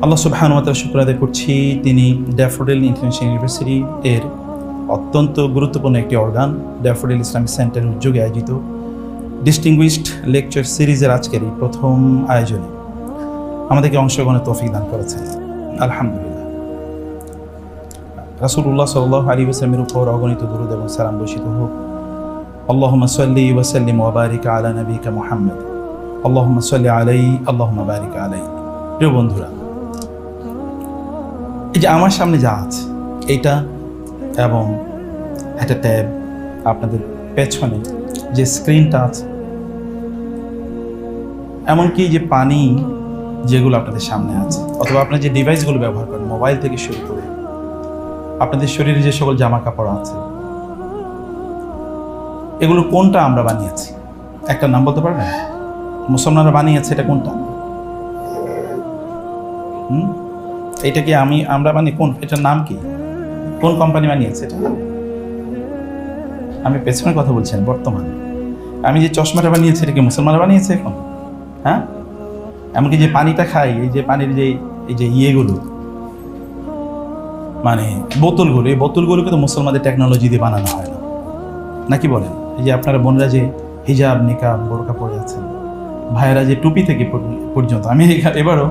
আল্লাহ সুবহানাহু ওয়া তাআলা শুকর আদায় করছি, তিনি ড্যাফোডিল ইন্টারন্যাশনাল ইউনিভার্সিটি এর অত্যন্ত গুরুত্বপূর্ণ একটি অর্গান ড্যাফোডিল ইসলামিক সেন্টারের উদ্যোগে আয়োজিত ডিস্টিংগুইশড লেকচার সিরিজের আজকের এই প্রথম আয়োজনে আমাদেরকে অংশগ্রহণের তৌফিক দান করেছেন। আলহামদুলিল্লাহ। রাসূলুল্লাহ সাল্লাল্লাহু আলাইহি ওয়াসাল্লামের উপর অগণিত দুরূদ এবং সালাম বর্ষিত হোক। আল্লাহুম্মা সাল্লি ওয়া সাল্লিম ওয়া বারিক আলা নবিকা মুহাম্মদ। আল্লাহুম্মা সাল্লি আলাইহি আল্লাহুম্মা বারিক আলাইহি। প্রিয় বন্ধুরা, এই যে আমার সামনে যা আছে এইটা এবং একটা ট্যাব, আপনাদের পেছনে যে স্ক্রিনটা আছে, এমনকি যে পানি যেগুলো আপনাদের সামনে আছে, অথবা আপনার যে ডিভাইসগুলো ব্যবহার করেন, মোবাইল থেকে শুরু করে আপনাদের শরীরে যে সকল জামা কাপড় আছে, এগুলো কোনটা আমরা বানিয়েছি? একটা নাম বলতে পারবেন? মুসলমানরা বানিয়েছে, এটা কোনটা? এটা কি আমরা বানিয়ে কোন, এটার নাম কি? কোন কোম্পানি বানিয়েছে এটা? আমি পেছনের কথা বলছেন, বর্তমানে আমি যে চশমাটা বানিয়েছি এটা কি মুসলমানরা বানিয়েছে এখন? হ্যাঁ, এমনকি যে পানিটা খাই, এই যে পানির যে এই যে ইয়েগুলো, মানে বোতলগুলো, এই বোতলগুলোকে তো মুসলমানদের টেকনোলজি দিয়ে বানানো হয় না, নাকি বলেন? এই যে আপনারা বোনরা যে হিজাব, নিকাব, বোরকা পরে আছেন, ভাইয়েরা যে টুপি থেকে পর্যন্ত, আমি এবারও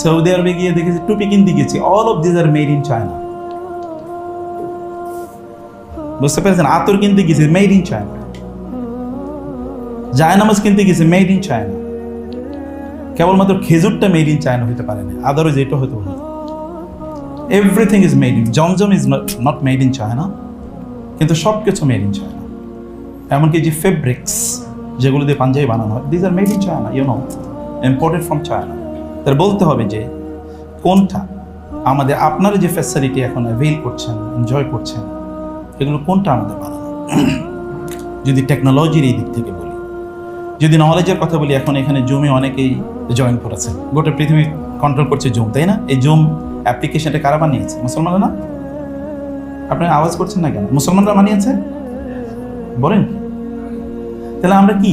সৌদি আরবে গিয়ে দেখেছি টুপি কিনতে গেছি, all of this are made in China. বুঝতে পেরেছেন? আতর কিনতে গেছি, মেড ইন চায়না। জায়নামাজ কিনতে গেছি, মেড ইন চায়না। কেবলমাত্র খেজুরটা মেড ইন চায়না হতে পারে না, আদারওয়াইজ এটা হতে পারে। Everything is made in, Zamzam is not made in China, কিন্তু সব কিছু মেড ইন চায়না। এমনকি যে ফেব্রিক্স যেগুলো দিয়ে পাঞ্জাবি বানানো হয়, this are made in China, you know, imported from China. তার বলতে হবে যে কোনটা আমাদের, আপনারা যে ফ্যাসিলিটি এখন অ্যাভেল করছেন, এনজয় করছেন, এগুলো কোনটা আমাদের বানানো? যদি টেকনোলজির এই দিক থেকে বলি, যদি নলেজের কথা বলি, এখন এখানে জুমে অনেকেই জয়েন করেছে, গোটা পৃথিবী কন্ট্রোল করছে জুম, তাই না? এই জুম অ্যাপ্লিকেশনটা কারা বানিয়েছে? মুসলমানরা না? আপনারা আওয়াজ করছেন না কেন? মুসলমানরা বানিয়েছে বলেন কি? তাহলে আমরা কি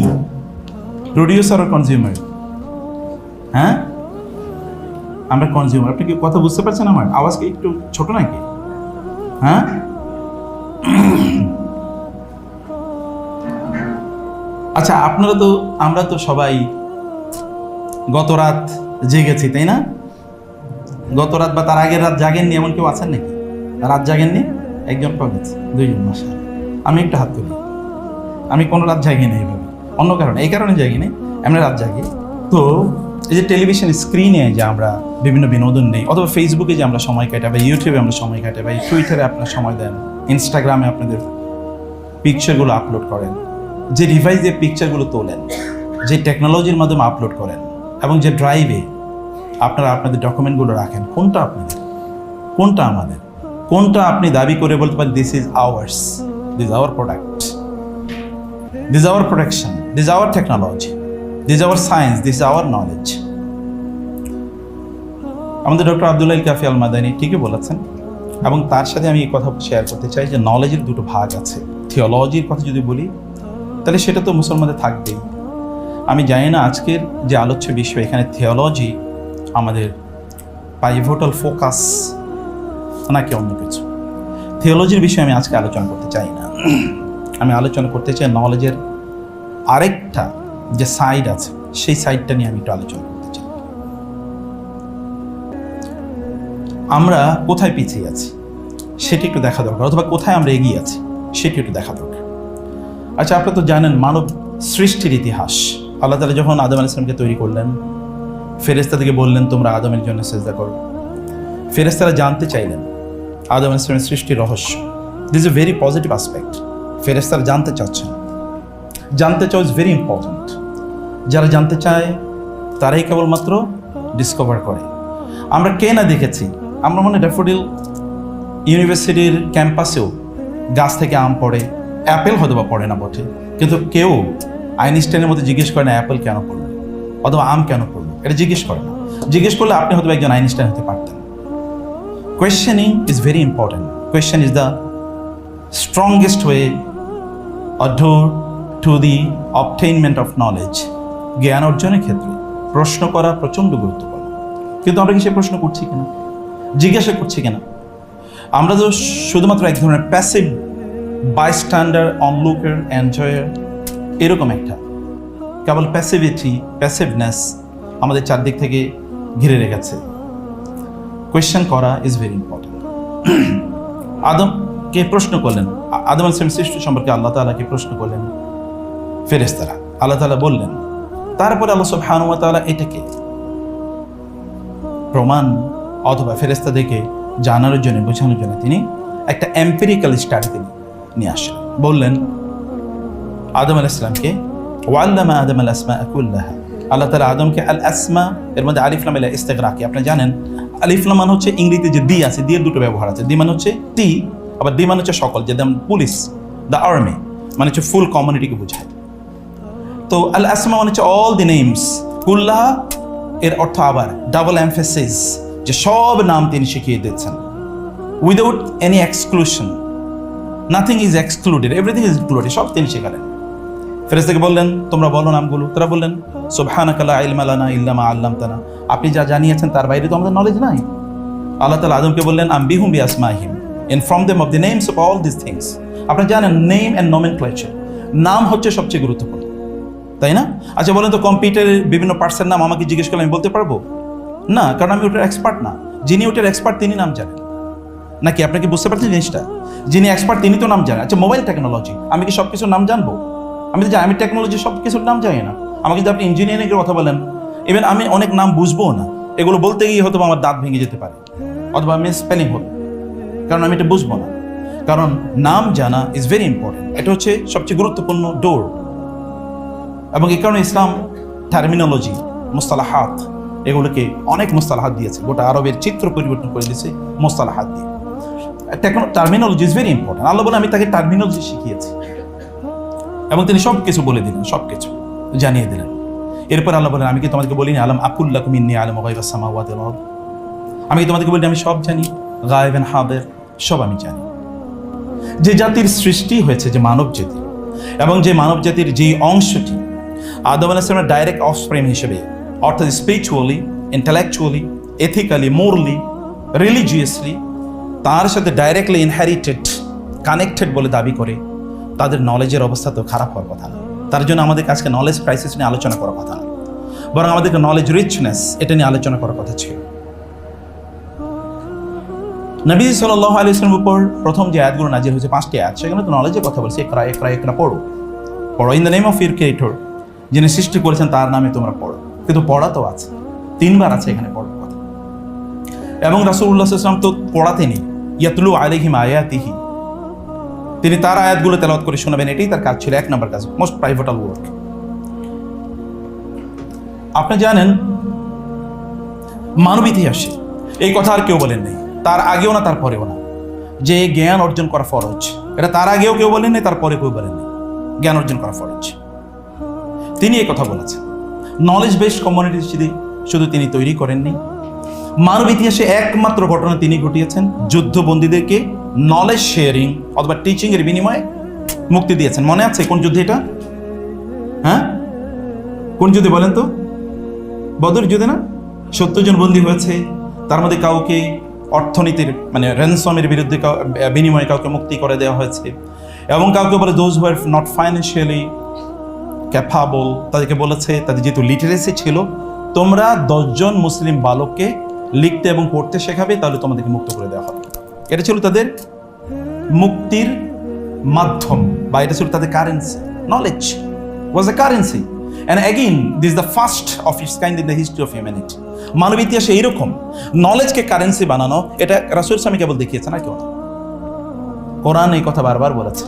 প্রডিউসার আর কনজিউমার? হ্যাঁ, আমরা কনজিউমার। আপনি কি কথা বুঝতে পারছেন? আমার আওয়াজ কি একটু ছোট নাকি? হ্যাঁ, আচ্ছা, আমরা তো সবাই গত রাত জেগেছি, তাই না? গত রাত বা তার আগের রাত জাগেননি এমন কেউ আছেন নাকি? রাত জাগেননি? একজন পাওয়া গেছে, দুইজন, মাশাআল্লাহ। আমি একটা হাত তুলি, আমি কোনো রাত জাগি না এইভাবে, অন্য কারণে, এই কারণে জাগি না, এমনি রাত জাগি। তো এই যে টেলিভিশন স্ক্রিনে যে আমরা বিভিন্ন বিনোদন নেই, অথবা ফেসবুকে যে আমরা সময় কাটাই, বা ইউটিউবে আমরা সময় কাটাই, বা টুইটারে আপনারা সময় দেন, ইনস্টাগ্রামে আপনাদের পিকচারগুলো আপলোড করেন, যে ডিভাইস দিয়ে পিকচারগুলো তোলেন, যে টেকনোলজির মাধ্যমে আপলোড করেন, এবং যে ড্রাইভে আপনারা আপনাদের ডকুমেন্টগুলো রাখেন, কোনটা আপনাদের, কোনটা আমাদের? কোনটা আপনি দাবি করে বলতে পারেন this is ours, this our product, this our protection, this our technology, this our science, this our knowledge? আমাদের ডক্টর আব্দুল্লাহ আল কাফি আল মাদানী ঠিকই বলেছেন, এবং তার সাথে আমি এই কথা শেয়ার করতে চাই যে নলেজের দুটো ভাগ আছে। থিওলজির কথা যদি বলি, তাহলে সেটা তো মুসলমানদের থাকবেই। আমি জানি না আজকের যে আলোচ্য বিষয়, এখানে থিওলজি আমাদের পাইভোটাল ফোকাস নাকি অন্য কিছু। থিওলজির বিষয়ে আমি আজকে আলোচনা করতে চাই না, আমি আলোচনা করতে চাই নলেজের আরেকটা যে সাইড আছে, সেই সাইডটা নিয়ে আমি একটু আলোচনা করতে চাই। আমরা কোথায় পিছিয়ে আছি সেটি একটু দেখা দরকার, অথবা কোথায় আমরা এগিয়ে আছি সেটি একটু দেখা দরকার। আচ্ছা, আপনারা তো জানেন মানব সৃষ্টির ইতিহাস। আল্লাহ তাআলা যখন আদম আলাইহিস সালামকে তৈরি করলেন, ফেরেশতাদেরকে বললেন তোমরা আদমের জন্য সিজদা করো। ফেরেশতারা জানতে চাইলেন আদম আলাইহিস সালামের সৃষ্টির রহস্য। This is a very positive aspect. ফেরেশতারা জানতে চাচ্ছেন, জানতে চাও ইজ ভেরি ইম্পর্ট্যান্ট। যারা জানতে চায় তারাই কেবলমাত্র ডিসকভার করে। আমরা কে না দেখেছি, আমরা মনে ড্যাফোডিল ইউনিভার্সিটির ক্যাম্পাসেও গাছ থেকে আম পড়ে, অ্যাপেল হয়তো বা পড়ে না বটে, কিন্তু কেউ আইনস্টাইনের মধ্যে জিজ্ঞেস করে না অ্যাপেল কেন পড়লো অথবা আম কেন পড়লো, এটা জিজ্ঞেস করে না। জিজ্ঞেস করলে আপনি হয়তো একজন আইনস্টাইন হতে পারতেন। Questioning is very important. Question is the strongest way or door to the obtainment of knowledge. জ্ঞান অর্জনের ক্ষেত্রে প্রশ্ন করা প্রচণ্ড গুরুত্বপূর্ণ। কিন্তু আমরা কি সে প্রশ্ন করছি কিনা, জিজ্ঞাসা করছি কিনা? আমরা তো শুধুমাত্র এক ধরনের প্যাসিভ বাইস্ট্যান্ডার, অনলুকার, এনজয়ার, এরকম একটা কেবল প্যাসিভনেস আমাদের চারদিক থেকে ঘিরে রেখেছে। কোয়েশ্চেন করা ইজ ভেরি ইম্পর্টেন্ট। আদমকে প্রশ্ন করলেন, আদম আলাইহিস সালামের সৃষ্টি সম্পর্কে আল্লাহ তাআলাকে প্রশ্ন করলেন ফেরেশতারা। আল্লাহ তাআলা বললেন, তারপরে আল্লাহ সুবহানাহু ওয়া তাআলা এটাকে প্রমাণ অথবা ফেরেশতাদেরকে জানানোর জন্য, বোঝানোর জন্য তিনি একটা এম্পিরিক্যাল স্টাডি তিনি নিয়ে আসেন। বললেন আদম আলাইহিস সালামকে, ওয়াল্লামা আদম আল আসমাআ কুল্লাহা, আল্লাহ তাআলা আদমকে আল আসমা, এর মধ্যে আলিফ লাম ইস্তিগরাকি। আপনি জানেন আলিফ লাম মানে হচ্ছে ইংরেজিতে যে দি আছে, দি এর দুটো ব্যবহার আছে। দি মানে হচ্ছে টি, আবার দি মানে হচ্ছে সকল, যেমন পুলিশ, দ্য আর্মি মানে হচ্ছে ফুল কমিউনিটিকে বোঝায়। তো আল আসমা মানে হচ্ছে অল দি নেমস, কুল্লাহা এর অর্থ আবার ডাবল এমফেসিস, যে সব নাম তিনি শিখিয়ে দিচ্ছেন without any exclusion, nothing is excluded, everything is included, সব তিনি শেখালেন। ফেরেশতাকে বললেন তোমরা বলো নামগুলো। তারা বললেন সুবহানাকা লা ইলমা লানা ইল্লা মা আল্লামতানা, আপনি যা জানিয়েছেন তার বাইরে তো আমাদের নলেজ নাই। আল্লাহ তাআলা আদমকে বললেন আম্বিহুম বিআসমাইহিম, inform them of the names of all this things. আপনি জানেন নেম অ্যান্ড নমেনক্লেচার, নাম হচ্ছে সবচেয়ে গুরুত্বপূর্ণ, তাই না? আচ্ছা বলেন তো, কম্পিউটারের বিভিন্ন পার্টসের নাম আমাকে জিজ্ঞেস করলে আমি বলতে পারবো না, কারণ আমি ওটার এক্সপার্ট না। যিনি ওটার এক্সপার্ট তিনি নাম জানেন, নাকি আপনি কি বুঝতে পারছেন জিনিসটা? যিনি এক্সপার্ট তিনি তো নাম জানেন। আচ্ছা মোবাইল টেকনোলজি, আমি কি সব কিছুর নাম জানবো? আমি তো জানি, আমি টেকনোলজি সব কিছুর নাম জানি না। আমাকে যদি আপনি ইঞ্জিনিয়ারিংয়ের কথা বলেন, ইভেন আমি অনেক নাম বুঝবো না, এগুলো বলতে গিয়ে হয়তো আমার দাঁত ভেঙে যেতে পারে, অথবা আমি স্পেলিং হবে, কারণ আমি এটা বুঝবো না। কারণ নাম জানা ইজ ভেরি ইম্পর্টেন্ট, এটা হচ্ছে সবচেয়ে গুরুত্বপূর্ণ ডোর। এবং এই কারণে ইসলাম টার্মিনোলজি, মুস্তালাহাত, এগুলোকে অনেক মুস্তালাহাত দিয়েছে, গোটা আরবের চিত্র পরিবর্তন করে দিয়েছে মুস্তালাহাত দিয়ে। Terminology is very important. Allah বলে আমি তাকে টার্মিনোলজি শিখিয়েছি, এবং তিনি সব কিছু বলে দিলেন, সব কিছু জানিয়ে দিলেন। এরপর আল্লাহ বলেন আমি কি তোমাদেরকে বলিনি আলাম আকুল লাকুম ইন্নী আলামু গায়বাস সামাওয়াতি ওয়াল আরদ, আমি কি তোমাদেরকে বলিনি আমি সব জানি, গায়ব এন্ড হাদির সব আমি জানি। যে জাতির সৃষ্টি হয়েছে, যে মানব জাতি, এবং যে মানব জাতির যে অংশটি আদম আলাইহিস সালামের ডাইরেক্ট অফস্প্রিং হিসেবে, অর্থাৎ spiritually, intellectually, ethically, morally, religiously তার সাথে ডাইরেক্টলি ইনহেরিটেড, কানেক্টেড বলে দাবি করে, তাদের নলেজের অবস্থা তো খারাপ হওয়ার কথা না। তার জন্য আমাদের আজকে নলেজ ক্রাইসিস নিয়ে আলোচনা করার কথা না, বরং আমাদেরকে নলেজ রিচনেস এটা নিয়ে আলোচনা করার কথা ছিল। নবী সাল্লাল্লাহু আলাইহি ওয়াসাল্লামের উপর প্রথম যে আয়াতগুলো নাযিল হয়েছে 5টি আয়াত, সেখানে তো নলেজের কথা বলছে, ইকরা ইকরা ইকরা, পড়ো পড়ো, in the name of your creator, যিনি সৃষ্টি করেছেন তার নামে তোমরা পড়ো। কিন্তু পড়া তো আছে, 3বার আছে এখানে পড়ার কথা। এবং রাসূলুল্লাহ সাল্লাল্লাহু আলাইহি ওয়াসাল্লাম তো পড়াতেনি, ইয়াতলু আলাইহিম আয়াতিহি, তিনি তার আয়াতগুলো তেলাওয়াত করে শোনাবেন, এটাই তার কাজ ছিল, 1 নম্বর কাজ, মোস্ট প্রাইভেটাল ওয়ার্ক। আপনি জানেন মানব ইতিহাসে এই কথা আর কেউ বলেন নাই, তার আগেও না তার পরেও না, যে জ্ঞান অর্জন করা ফরজ। এটা তার আগেও কেউ বলেন নাই, তার পরে কেউ বলেন নাই, জ্ঞান অর্জন করা ফরজ। তিনি এই কথা বলেছেন। নলেজ বেসড কমিউনিটি শুধু তিনি তৈরি করেননি, মানব ইতিহাসে একমাত্র ঘটনা তিনি ঘটিয়েছেন, যুদ্ধবন্দীদেরকে নলেজ শেয়ারিং অথবা টিচিং এর বিনিময়ে মুক্তি দিয়েছেন। মনে আছে কোন যুদ্ধে এটা? হ্যাঁ, কোন যুদ্ধে বলেন তো? বদর যুদ্ধে না? 70 জন বন্দী হয়েছে, তার মধ্যে কাউকে অর্থনীতির মানে র্যানসমের বিরুদ্ধে বিনিময়ে কাউকে মুক্তি করে দেওয়া হয়েছে, এবং কাউকে বলে those who are not financially capable, তাদেরকে বলেছে, তাদের যেহেতু লিটারেসি ছিল, তোমরা 10 জন মুসলিম বালককে লিখতে এবং পড়তে শেখাবে, তাহলে তোমাদেরকে মুক্ত করে দেওয়া হবে। এটা ছিল তাদের মুক্তির মাধ্যম, বা এটা ছিল তাদের currency. Knowledge was a currency, and again this is the first of its kind in the history of humanity. মানব ইতিহাসে এইরকম নলেজকে কারেন্সি বানানো, এটা রাসূল সাল্লাল্লাহু আলাইহি ওয়াসাল্লাম কেবল দেখিয়েছে না, কেউ না। কোরআন এই কথা বারবার বলেছে,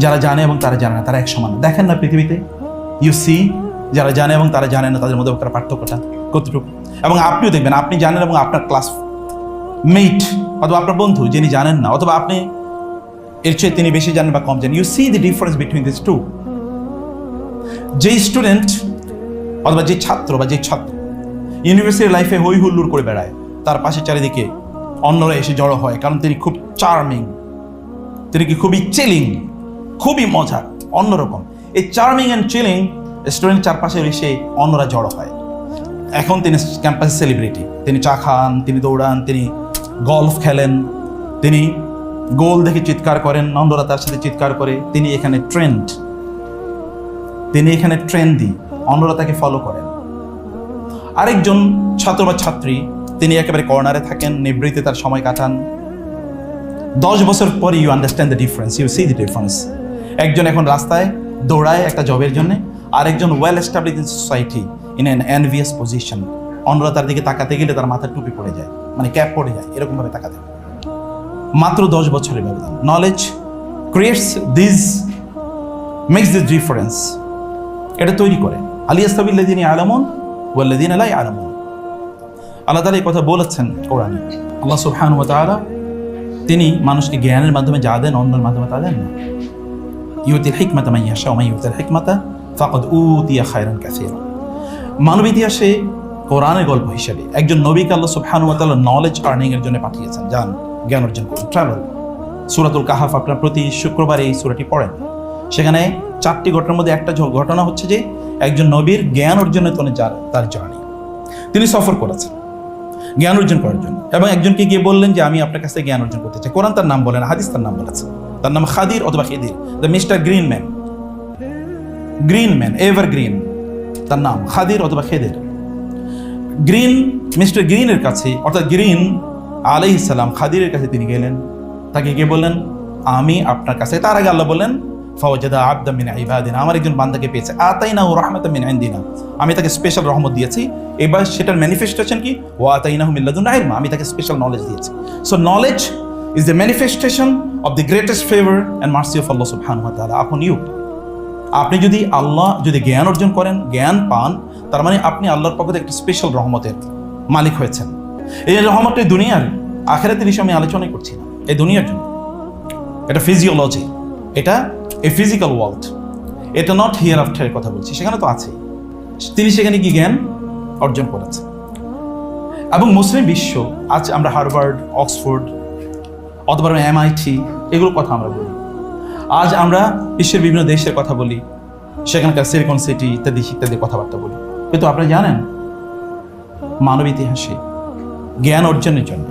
যারা জানে এবং তারা জানে না তারা এক সমান। দেখেন না পৃথিবীতে, ইউ সি, যারা জানে এবং তারা জানে না তাদের মধ্যে পার্থক্যটা কতটুকু। এবং আপনিও দেখবেন, আপনি জানেন এবং আপনার ক্লাস মেট অথবা আপনার বন্ধু যিনি জানেন না, অথবা আপনি এর চেয়ে তিনি বেশি জানেন বা কম জানেন, you see the difference between this two. যেই স্টুডেন্ট অথবা যে ছাত্র বা যে ছাত্র ইউনিভার্সিটি লাইফে হই হুল্লোড় করে বেড়ায়, তার পাশে চারিদিকে অন্যরা এসে জড়ো হয়, কারণ তিনি খুব চার্মিং, তিনি কি খুবই চিলিং, খুবই মজার, অন্যরকম। এই চার্মিং অ্যান্ড চিলিং স্টুডেন্ট চারপাশে এসে অন্যরা জড়ো হয়। এখন তিনি ক্যাম্পাসে সেলিব্রিটি, তিনি চা খান, তিনি দৌড়ান, তিনি গলফ খেলেন, তিনি গোল দেখে চিৎকার করেন, অন্যরা তার সাথে চিৎকার করে। তিনি এখানে ট্রেন্ডি, অন্যরা তাকে ফলো করেন। আরেকজন ছাত্র বা ছাত্রী, তিনি একেবারে কর্নারে থাকেন, নিবৃত্তে তার সময় কাটান। 10 বছর পরে you understand the difference, you see the difference. একজন এখন রাস্তায় দৌড়ায় একটা জবের জন্য, আরেকজন well established in society in an envious position. অন্যরা তার দিকে তাকাতে গেলে তার মাথার টুপি পড়ে যায়, মানে ক্যাপ পড়ে যায়, এরকমভাবে তাকাতে। মাত্র 10 বছরের ব্যবধান। Knowledge creates makes this difference, এটা তৈরি করে। আলিয়াস্তাবিল্লাযিনা ইয়ালামুন ওয়াল্লাযিনা লা ইয়ালামুন। আল্লাহ তাআলা এই কথা বলেছেন কোরআনে। আল্লাহ সুবহানাহু ওয়া তাআলা তিনি মানুষকে জ্ঞানের মাধ্যমে যা দেন, অন্যের মাধ্যমে তা দেন না। ইউতিল হিকমাতা মান ইয়াশা ওয়া মান ইউতিল হিকমাতা ফাকাদ উতিয়া খায়রান কাসীরা। মানব ইতিহাসে কোরআনের গল্প হিসেবে একজন নবীকে আল্লাহ সুবহানাহু ওয়া তাআলা নলেজ আর্নিং এর জন্য পাঠিয়েছেন। যান, জ্ঞান অর্জন করুন, ট্রাভেল। সূরাতুল কাহাফ আপনার প্রতি শুক্রবার এই সূরাটি পড়েন। সেখানে 4টি ঘটনার মধ্যে একটা ঘটনা হচ্ছে যে একজন নবীর জ্ঞান অর্জনের জন্য তার জার্নি, তিনি সফর করেছেন জ্ঞান অর্জন করার জন্য, এবং একজনকে গিয়ে বললেন যে আমি আপনার কাছে জ্ঞান অর্জন করতে চাই। কোরআন তার নাম বলেন, হাদিস তার নাম বলেছে। তার নাম খাদির অথবা Khidr, the mister green man, evergreen. তার নাম খাদির অথবা খিদির। মিস্টার গ্রিনের কাছে, অর্থাৎ গ্রিন আলাইহিস সালাম খাদিরের কাছে তিনি গেলেন। তাকে গিয়ে বললেন আমি আপনার কাছে। তার আগে আল্লাহ বললেন ফাওয়াজাদা আবদাম মিন ইবাদিনা, আমার একজন বান্দাকে পেয়েছে। আতাইনাহু রাহমাতাম মিন ইনদিনা, আমি তাকে স্পেশাল রহমত দিয়েছি। এবার সেটার ম্যানিফেস্টেশন কি? ওয়া আতাইনাহু মিন লাদুন্না ইলমা, আমি তাকে স্পেশাল নলেজ দিয়েছি। So knowledge is the manifestation of the greatest favour and mercy of Allah সুবহানাহু ওয়া তাআলা আপন ইউ। আপনি যদি জ্ঞান অর্জন করেন, জ্ঞান পান, তার মানে আপনি আল্লাহর পক্ষ থেকে একটা স্পেশাল রহমতের মালিক হয়েছেন। এই রহমতটি দুনিয়ার, আখিরাতের বিষয়ে আমি আলোচনাই করছি না, এই দুনিয়ার জন্য। এটা ফিজিওলজি, এটা এ ফিজিক্যাল ওয়ার্ল্ড, এটা নট হিয়ার আফটারের কথা বলছি। সেখানে তো আছেই, তিনি সেখানে কি জ্ঞান অর্জন করেছেন। এবং মুসলিম বিশ্ব, আজ আমরা হার্ভার্ড, অক্সফোর্ড অথবা MIT এগুলোর কথা আমরা বলি। আজ আমরা বিশ্বের বিভিন্ন দেশের কথা বলি, সেখানকার সিলিকন সিটি ইত্যাদি কথাবার্তা বলি। কিন্তু আপনারা জানেন মানব ইতিহাসে জ্ঞান অর্জনের জন্য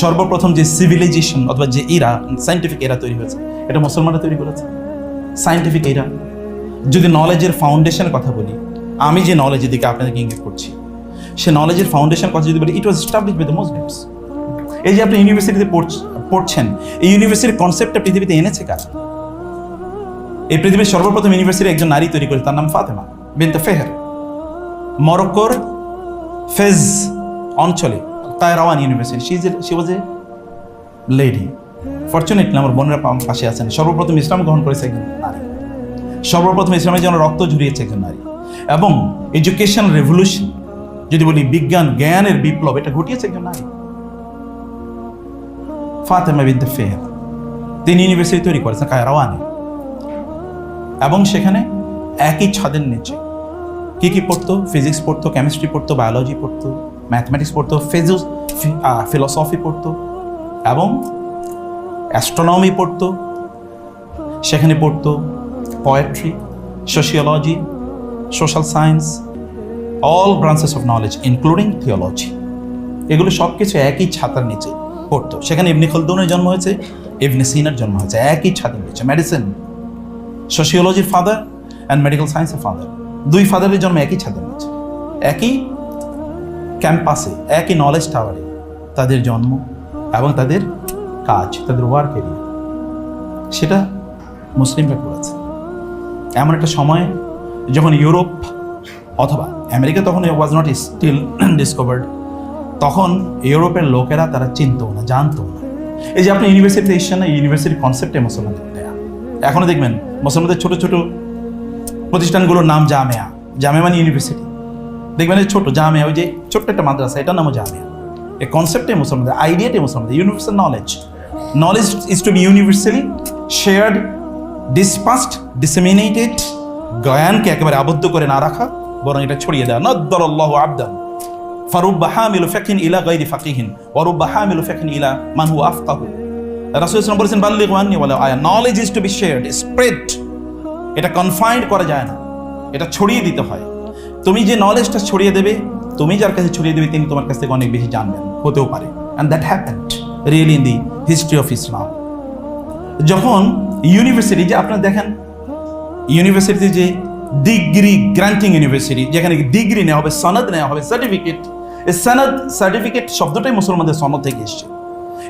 সর্বপ্রথম যে সিভিলাইজেশন অথবা যে এরা, সায়েন্টিফিক এরা তৈরি হয়েছে, এটা মুসলমানরা তৈরি করেছে। সায়েন্টিফিক এরা, যদি নলেজের ফাউন্ডেশনের কথা বলি, আমি যে নলেজের দিকে আপনাদেরকে ইঙ্গিত করছি, সে নলেজের ফাউন্ডেশন কথা যদি বলি, it was established by the Muslims. এই যে আপনি ইউনিভার্সিটিতে পড়ছেন, এই ইউনিভার্সিটির কনসেপ্টটা পৃথিবীতে এনেছে কারা? এই পৃথিবীর সর্বপ্রথম ইউনিভার্সিটি একজন নারী তৈরি করে, তার নাম ফাতেমা বিনতে ফেহের। মরক্কোর ফেজ অঞ্চলে Qarawiyyin university, she was a lady. Fortunately আমার বোনেরা পাশে আছেন। সর্বপ্রথম ইসলাম গ্রহণ করেছে একজন নারী, সর্বপ্রথম ইসলামের জন্য রক্ত ঝরিয়েছে একজন নারী। এবং এডুকেশন রেভলিউশন যদি বলি, বিজ্ঞান জ্ঞানের বিপ্লব, এটা ঘটিয়েছে একজন নারী, ফাতেমা বিনতে ফেহের। তিনি ইউনিভার্সিটি তৈরি করেছেন কায়রাওয়ানে, এবং সেখানে একই ছাদের নিচে কি পড়তো? ফিজিক্স পড়তো, কেমিস্ট্রি পড়তো, বায়োলজি পড়তো, ম্যাথমেটিক্স পড়তো, ফিলোসফি পড়তো, এবং অ্যাস্ট্রোনমি পড়তো। সেখানে পড়তো poetry, sociology, social science, all branches of knowledge including theology. এগুলো সব কিছু একই ছাতার নিচে পড়তো। সেখানে ইবনে খালদুনের জন্ম হয়েছে, ইবনে সিনার জন্ম হয়েছে, একই ছাদের নিচে। মেডিসিন, সোশিওলজির ফাদার অ্যান্ড মেডিকেল সায়েন্সের ফাদার, দুই ফাদারের জন্ম একই ছাদের নিচে, একই ক্যাম্পাসে, একই নলেজ টাওয়ারে তাদের জন্ম এবং তাদের কাজ, তাদের ওয়ার্ক এরিয়া, সেটা মুসলিমরা করেছে। এমন একটা সময় যখন ইউরোপ অথবা আমেরিকা, তখন ওয়াজ নট স্টিল ডিসকভার্ড, তখন ইউরোপের লোকেরা তারা চিনতো না, জানতো না। এই যে আপনি ইউনিভার্সিটিতে এসছেন না, ইউনিভার্সিটির কনসেপ্টে মুসলমানদের দেয়া। এখনো দেখবেন মুসলমানদের ছোট ছোট প্রতিষ্ঠানগুলোর নাম জামেয়া, জামেয়া মানে ইউনিভার্সিটি। দেখবেন ছোট জামেয়া, ওই যে ছোট্ট একটা মাদ্রাসা, এটার নামও জামেয়া। এই কনসেপ্টে মুসলমানদের, আইডিয়াটাই মুসলমানদের, universal knowledge. Knowledge is to be universally shared, dispersed, disseminated. জ্ঞানকে একেবারে আবদ্ধ করে না রাখা, বরং এটা ছড়িয়ে দেওয়া। নদ্দারাল্লাহু আবদান ফারুব্বা হামিলু ফাকিহিন ইলা গায়রি ফাকিহিন ওয়া রুব্বা হামিলু ফাকিহিন ইলা মান হুয়া আফকাহু। রাসূল সাল্লাল্লাহু আলাইহি ওয়াসাল্লাম বলেছেন, বাল্লিগু আন্নী ওয়ালা আয়া। Knowledge is to be shared, spread. এটা কনফাইন্ড করা যায় না, এটা ছড়িয়ে দিতে হয়। তুমি যে নলেজটা ছড়িয়ে দেবে, তুমি যার কাছে ছড়িয়ে দেবে, তিনি তোমার কাছ থেকে অনেক বেশি জানবেন, হতেও পারে। And that happened really in the history of Islam. যখন ইউনিভার্সিটি, যে আপনারা দেখেন ইউনিভার্সিটিতে যে ডিগ্রি গ্রান্টিং ইউনিভার্সিটি, যেখানে ডিগ্রি নেওয়া হবে, সনদ নেওয়া হবে, সার্টিফিকেট, এই সনদ সার্টিফিকেট শব্দটাই মুসলমানদের সনদ থেকে এসছে।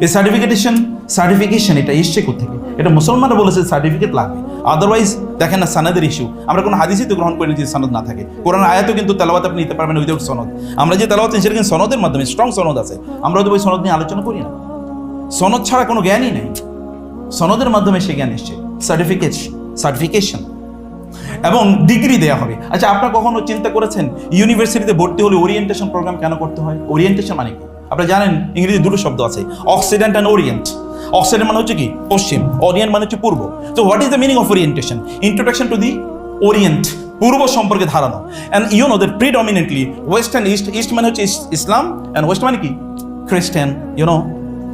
এই সার্টিফিকেশন এটা এসছে কোথেকে? এটা মুসলমানরা বলেছে সার্টিফিকেট লাগবে, আদারওয়াইজ দেখেন না সনদের ইস্যু। আমরা কোনো হাদিসই তো গ্রহণ করি না যদি সনদ না থাকে। কোরআন আয়াতও কিন্তু তেলাওয়াত আপনি নিতে পারবেন উইদাউট সনদ। আমরা যে তেলাওয়াত সেটা কিন্তু সনদের মাধ্যমে, স্ট্রং সনদ আছে, আমরা তো ওই সনদ নিয়ে আলোচনা করি না। সনদ ছাড়া কোনো জ্ঞানই নেই, সনদের মাধ্যমে সে জ্ঞান এসছে। সার্টিফিকেশন এবং ডিগ্রি দেওয়া হবে। আচ্ছা, আপনারা কখনো চিন্তা করেছেন ইউনিভার্সিটিতে ভর্তি হলে ওরিয়েন্টেশন প্রোগ্রাম কেন করতে হয়? ওরিয়েন্টেশন মানে কি? আপনারা জানেন ইংরেজি দুটো শব্দ আছে, অক্সিডেন্ট অ্যান্ড ওরিয়েন্ট। অক্সিডেন্ট মানে হচ্ছে কি? পশ্চিম। ওরিয়েন্ট মানে হচ্ছে পূর্ব। তো what is the meaning of orientation? Introduction to the Orient, পূর্ব সম্পর্কে ধারণা। And you know that predominantly west and east, east মানে হচ্ছে ইসলাম অ্যান্ড ওয়েস্ট মানে কি? খ্রিস্টান। ইউনো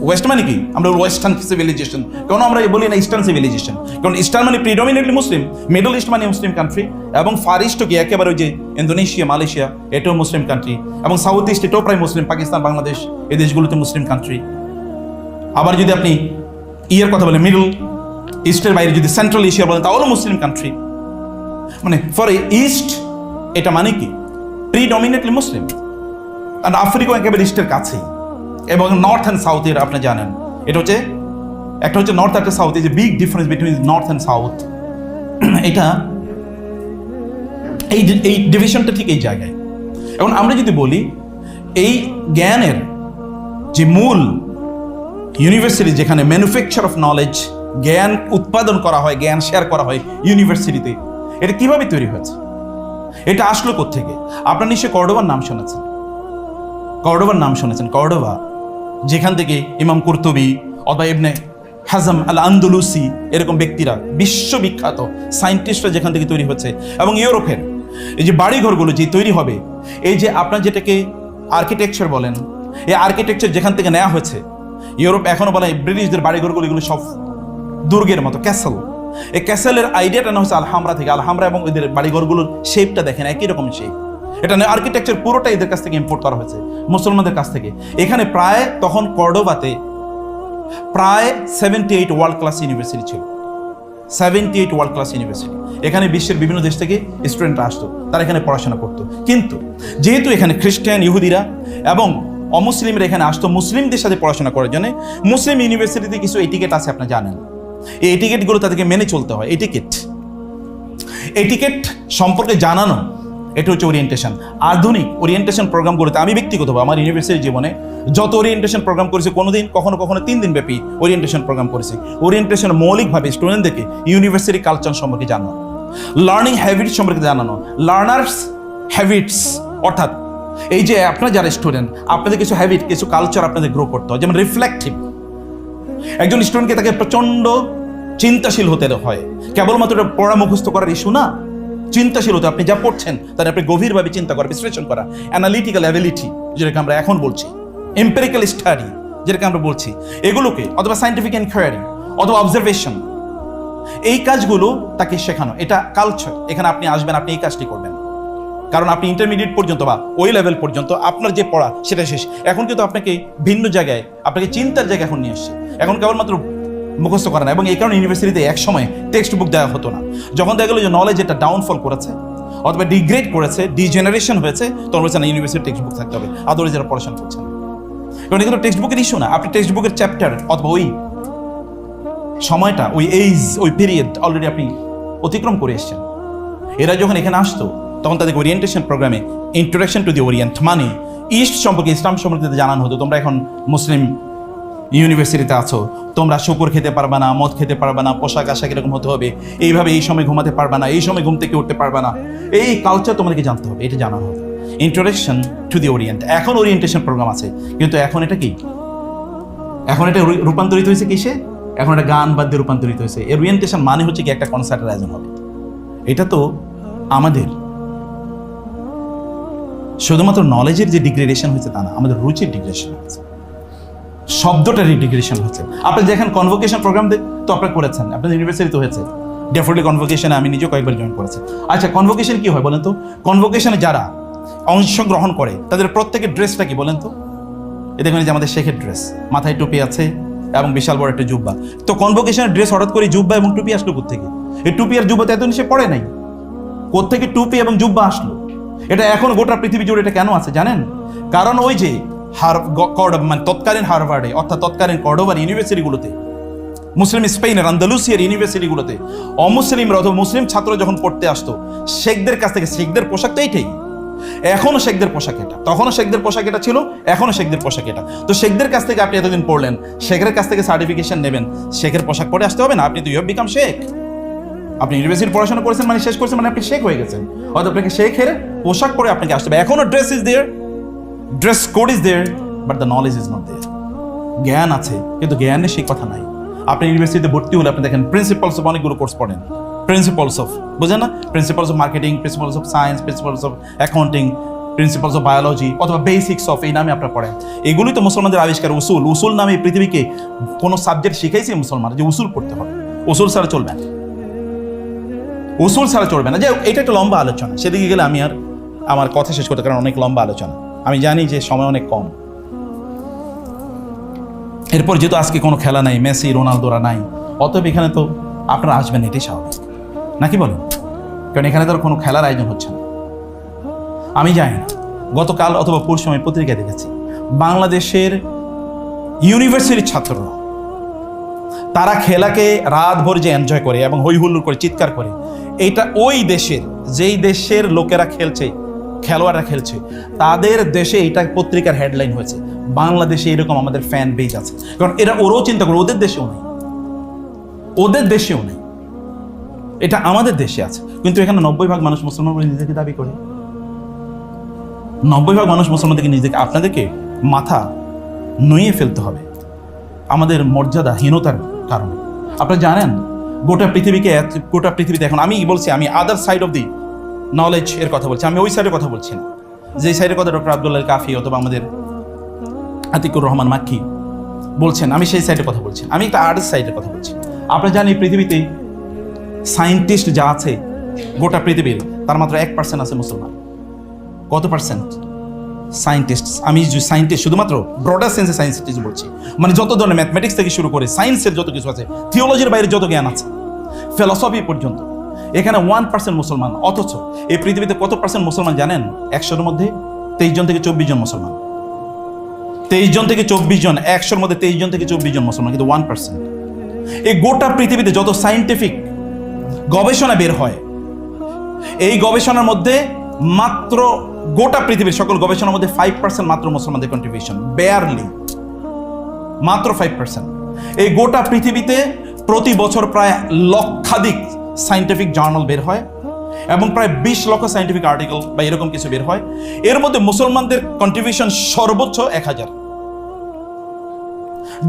ওয়েস্ট মানে কি? আমরা ওয়েস্টার্ন সিভিলাইজেশন, কেন আমরা বলি না ইস্টার্ন সিভিলাইজেশন? কারণ ইস্টার্ন মানে প্রিডমিনেন্টলি মুসলিম, মিডল ইস্ট মানে মুসলিম কান্ট্রি, এবং ফার ইস্ট কি একেবারে ওই যে ইন্দোনেশিয়া, মালয়েশিয়া, এটাও মুসলিম কান্ট্রি, এবং সাউথ ইস্ট এটাও প্রায় মুসলিম, পাকিস্তান, বাংলাদেশ, এই দেশগুলোতে মুসলিম কান্ট্রি। আবার যদি আপনি ইয়ের কথা বলেন, মিডল ইস্টের বাইরে যদি সেন্ট্রাল এশিয়া বলেন, তাহলে মুসলিম কান্ট্রি। মানে ফর ইস্ট এটা মানে কি? প্রিডমিনেন্টলি মুসলিম। আর আফ্রিকা একেবারে ইস্টের কাছেই, এবং নর্থ অ্যান্ড সাউথের আপনি জানেন এটা হচ্ছে, একটা হচ্ছে নর্থ, একটা সাউথ, এই যে big difference between north and south, এটা এই ডিভিশনটা ঠিক এই জায়গায়। এখন আমরা যদি বলি এই জ্ঞানের যে মূল ইউনিভার্সিটি, যেখানে ম্যানুফ্যাকচার অফ নলেজ, জ্ঞান উৎপাদন করা হয়, জ্ঞান শেয়ার করা হয় ইউনিভার্সিটিতে, এটা কিভাবে তৈরি হয়েছে? এটা আসলো কোত্থেকে? আপনার নিশ্চয়ই কর্ডোবার নাম শুনেছেন। কর্ডোবা, যেখান থেকে ইমাম কুরতুবী অথবা ইবনে হাজম আল আন্দলুসি এরকম ব্যক্তিরা, বিশ্ববিখ্যাত সায়েন্টিস্টরা যেখান থেকে তৈরি হচ্ছে। এবং ইউরোপের এই যে বাড়িঘরগুলো যে তৈরি হবে, এই যে আপনার যেটাকে আর্কিটেকচার বলেন, এই আর্কিটেকচার যেখান থেকে নেওয়া হয়েছে, ইউরোপ এখনো বলে ব্রিটিশদের বাড়িঘরগুলো এগুলো সব দুর্গের মতো, ক্যাসেল। এই ক্যাসেলের আইডিয়াটা না হচ্ছে আলহামরা থেকে। আলহামরা এবং এদের বাড়িঘরগুলোর শেপটা দেখেন একই রকম শেপ। এটা আর্কিটেকচার পুরোটা এদের কাছ থেকে ইম্পোর্ট করা হয়েছে, মুসলমানদের কাছ থেকে। এখানে প্রায় তখন কর্ডোবাতে প্রায় 78 ওয়ার্ল্ড ক্লাস ইউনিভার্সিটি ছিল। 78 ওয়ার্ল্ড ক্লাস ইউনিভার্সিটি। এখানে বিশ্বের বিভিন্ন দেশ থেকে স্টুডেন্টরা আসতো, তারা এখানে পড়াশোনা করতো। কিন্তু যেহেতু এখানে খ্রিস্টান, ইহুদিরা এবং অমুসলিমরা এখানে আসতো মুসলিমদের সাথে পড়াশোনা করার জন্য, মুসলিম ইউনিভার্সিটিতে কিছু এটিকেট আছে, আপনারা জানেন। এই এটিকেটগুলো তাদেরকে মেনে চলতে হয়। এটিকেট সম্পর্কে জানানো, এটা হচ্ছে ওরিয়েন্টেশন। আধুনিক ওরিয়েন্টেশন প্রোগ্রামগুলোতে আমি ব্যক্তিগতভাবে আমার ইউনিভার্সিটি জীবনে যত ওরিয়েন্টেশন প্রোগ্রাম করেছি, কখনো 3 দিন ব্যাপী ওরিয়েন্টেশন প্রোগ্রাম করেছি। ওরিয়েন্টেশন মৌলিকভাবে স্টুডেন্টদেরকে ইউনিভার্সিটি কালচার সম্পর্কে জানানো, লার্নিং হ্যাবিটস সম্পর্কে জানানো, লার্নার্স হ্যাবিটস, অর্থাৎ এই যে আপনারা যারা স্টুডেন্ট, আপনাদের কিছু হ্যাবিট, কিছু কালচার আপনাদের গ্রো করতে হয়। যেমন রিফ্লেক্টিভ, একজন স্টুডেন্টকে তাকে প্রচন্ড চিন্তাশীল হতে হয়। কেবলমাত্র পড়া মুখস্থ করার ইস্যু না, চিন্তাশীল হতে, আপনি যা পড়ছেন তার আপনি গভীরভাবে চিন্তা করা, বিশ্লেষণ করা, অ্যানালিটিক্যাল অ্যাবিলিটি যেটাকে আমরা এখন বলছি, এম্পিরিক্যাল স্টাডি যেটাকে আমরা বলছি, এগুলোকে, অথবা সায়েন্টিফিক এনকোয়ারি অথবা অবজারভেশন, এই কাজগুলো তাকে শেখানো। এটা কালচার। এখানে আপনি আসবেন, আপনি এই কাজটি করবেন, কারণ আপনি ইন্টারমিডিয়েট পর্যন্ত বা ওই লেভেল পর্যন্ত আপনার যে পড়া সেটা শেষ। এখন কিন্তু আপনাকে ভিন্ন জায়গায়, আপনাকে চিন্তার জায়গায় এখন নিয়ে আসছে। এখন কেবলমাত্র মুখস্থ করে না। এবং এই কারণে ইউনিভার্সিটিতে এক সময় টেক্সট বুক দেওয়া হতো না। যখন দেখা গেলো যে নলেজ এটা ডাউনফল করেছে অথবা ডিগ্রেড করেছে, ডিজেনারেশন হয়েছে, তখন বলছে না ইউনিভার্সিটি টেক্সট বুক থাকতে হবে, আদরে যারা পড়াশোনা করছে না। কারণ এগুলো টেক্সট বুকের ইস্যু না, আপনি টেক্সট বুকের চ্যাপ্টার অথবা ওই সময়টা, ওই এজ, ওই পিরিয়ড অলরেডি আপনি অতিক্রম করে এসছেন। এরা যখন এখানে আসতো তখন তাদেরকে ওরিয়েন্টেশন প্রোগ্রামে ইন্ট্রোডাকশন টু দি ওরিয়েন্ট মানে ইস্ট সম্পর্কে, ইসলাম সম্পর্কে জানানো হতো। তোমরা এখন মুসলিম ইউনিভার্সিটিতে আছো, তোমরা শুকর খেতে পারবে না, মদ খেতে পারবে না, পোশাক আশাক এরকম হতে হবে, এইভাবে এই সময় ঘুমাতে পারবে না, এই সময় ঘুম থেকে উঠতে পারবে না, এই কালচার তোমাদেরকে জানতে হবে, এটা জানানো হবে। Introduction to the Orient. এখন ওরিয়েন্টেশন প্রোগ্রাম আছে, কিন্তু এখন এটা কি? এখন এটা রূপান্তরিত হয়েছে কিসে? এখন এটা গান বাদ্যে রূপান্তরিত হয়েছে। ওরিয়েন্টেশন মানে হচ্ছে কি একটা কনসার্টের আয়োজন হবে। এটা তো আমাদের শুধুমাত্র নলেজের যে ডিগ্রেডেশন হয়েছে তা না, আমাদের রুচির ডিগ্রেডেশন হয়েছে, শব্দটার ডিগ্রেডেশন হচ্ছে। আপনি যেখানে কনভোকেশন প্রোগ্রাম তো আপনারা করেছেন, আপনাদের ইউনিভার্সিটিতে হয়েছে, ডেফিনেটলি কনভোকেশনে আমি নিজেও কয়েকবার জয়েন করেছি। আচ্ছা, কনভোকেশন কি হয় বলেন তো? কনভোকেশনে যারা অংশগ্রহণ করে তাদের প্রত্যেকের ড্রেসটা কি বলেন তো? এ দেখুন, যে আমাদের শেখের ড্রেস, মাথায় টুপি আছে এবং বিশাল বড় একটা জুব্বা। তো কনভোকেশনের ড্রেস হঠাৎ করে জুব্বা এবং টুপি আসলো কোত্থেকে? এই টুপি আর জুব্বা তো এতদিন সে পড়ে নাই, কোত্থেকে টুপি এবং জুব্বা আসলো? এটা এখন গোটা পৃথিবী জুড়ে এটা কেন আছে জানেন? কারণ ওই যে মানে তৎকালীন হার্ভার্ডে অর্থাৎ তৎকালীন কর্ডোবার ইউনিভার্সিটিগুলোতে, মুসলিম স্পেনের আন্দালুসিয়ার ইউনিভার্সিটিগুলোতে অমুসলিমরা অথবা মুসলিম ছাত্র যখন পড়তে আসতো, শেখদের কাছ থেকে, শেখদের পোশাক তো এইটাই, এখনো শেখদের পোশাক এটা, তখনও শেখদের পোশাক এটা ছিল, এখনো শেখদের পোশাক এটা। তো শেখদের কাছ থেকে আপনি এতদিন পড়লেন, শেখের কাছ থেকে সার্টিফিকেশন নেবেন, শেখের পোশাক পরে আসতে হবে না? আপনি তো ইউ হ্যাভ বিকাম শেখ। আপনি ইউনিভার্সিটি পড়াশোনা করেছেন মানে শেষ করেছেন মানে আপনি শেখ হয়ে গেছেন, অর্থাৎ আপনাকে শেখের পোশাক পরে আপনাকে আসতে হবে। এখনো dress is there, dress code is there, but the knowledge is not there. জ্ঞান আছে কিন্তু জ্ঞানের সেই কথা নাই। আপনি ইউনিভার্সিটিতে ভর্তি হলে আপনি দেখেন প্রিন্সিপালস অফ অনেকগুলো কোর্স পড়েন, প্রিন্সিপালস অফ, বুঝেন না? Principles of marketing, principles of science, principles of accounting, principles of biology অথবা বেসিক্স অফ, এই নামে আপনারা পড়েন। এগুলোই তো মুসলমানদের আবিষ্কার। উসুল, উসুল নামে পৃথিবীকে কোনো সাবজেক্ট শিখাইছে মুসলমান যে উসুল পড়তে হবে, উসুল ছাড়া চলবে না, উসুল ছাড়া চলবে না। যে এটা একটা লম্বা আলোচনা, সেদিকে গেলে আমি আর আমার কথা শেষ করতে, কারণ অনেক লম্বা আলোচনা, আমি জানি যে সময় অনেক কম। এরপর যেহেতু আজকে কোনো খেলা নাই, মেসি রোনালদোরা নাই, অতএব এখানে তো আপনারা আসবেন, এটাই স্বাভাবিক, নাকি বলেন? কারণ এখানে তো কোনো খেলার আয়োজন হচ্ছে না। আমি জানি না, গতকাল অথবা পরশু আমি পত্রিকায় দেখেছি বাংলাদেশের ইউনিভার্সিটির ছাত্ররা, তারা খেলাকে রাতভর যে এনজয় করে এবং হই হুল্লোড় করে চিৎকার করে, এটা ওই দেশের, যেই দেশের লোকেরা খেলছে, খেলোয়াড়রা খেলছে, তাদের দেশে এটা পত্রিকার হেডলাইন হয়েছে, বাংলাদেশে এরকম আমাদের ফ্যান বেজ আছে। কারণ এরা ওরাও চিন্তা করে, ওদের দেশেও নেই, ওদের দেশেও নেই, এটা আমাদের দেশে আছে। কিন্তু এখানে 90% মানুষ মুসলমান বলে নিজেকে দাবি করে, 90% মানুষ মুসলমান থেকে নিজেকে, আপনাদেরকে মাথা নুয়ে ফেলতে হবে আমাদের মর্যাদাহীনতার কারণে। আপনারা জানেন গোটা পৃথিবীতে এখন আমি বলছি, আমি other side of the knowledge এর কথা বলছি, আমি ওই সাইডের কথা বলছি না, যে সাইডের কথা ডক্টর আব্দুল্লাহ কাফি অথবা আমাদের আতিকুর রহমান মাক্কি বলছেন, আমি সেই সাইডের কথা বলছি, আমি একটা আর্টস সাইডের কথা বলছি। আপনারা জানেন পৃথিবীতে সায়েন্টিস্ট যা আছে গোটা পৃথিবীর, তার মাত্র 1% আছে মুসলমান। কত পার্সেন্ট সায়েন্টিস্ট? আমি সায়েন্টিস্ট শুধুমাত্র ব্রডার সেন্সে সায়েন্টিস্ট বলছি, মানে যত ধরনের ম্যাথমেটিক্স থেকে শুরু করে সায়েন্সের যত কিছু আছে, থিওলজির বাইরে যত জ্ঞান আছে, ফিলসফি পর্যন্ত, এখানে 1% মুসলমান। অথচ এই পৃথিবীতে কত পার্সেন্ট মুসলমান জানেন? 100-এর মধ্যে 23 জন থেকে 24 জন মুসলমান, 23 জন থেকে 24 জন, 100-এর মধ্যে 23 জন থেকে 24 জন মুসলমান, কিন্তু 1%। এই গোটা পৃথিবীতে যত সায়েন্টিফিক গবেষণা বের হয়, এই গবেষণার মধ্যে মাত্র গোটা পৃথিবীর সকল গবেষণার মধ্যে 5% মাত্র মুসলমানদের কন্ট্রিবিউশন, বেয়ারলি, মাত্র 5%। এই গোটা পৃথিবীতে প্রতি বছর প্রায় লক্ষাধিক সায়েন্টিফিক জার্নাল বের হয় এবং প্রায় 20 লক্ষ সায়েন্টিফিক আর্টিকেল বা এরকম কিছু বের হয়। এর মধ্যে মুসলমানদের কন্ট্রিবিউশন সর্বোচ্চ 1000।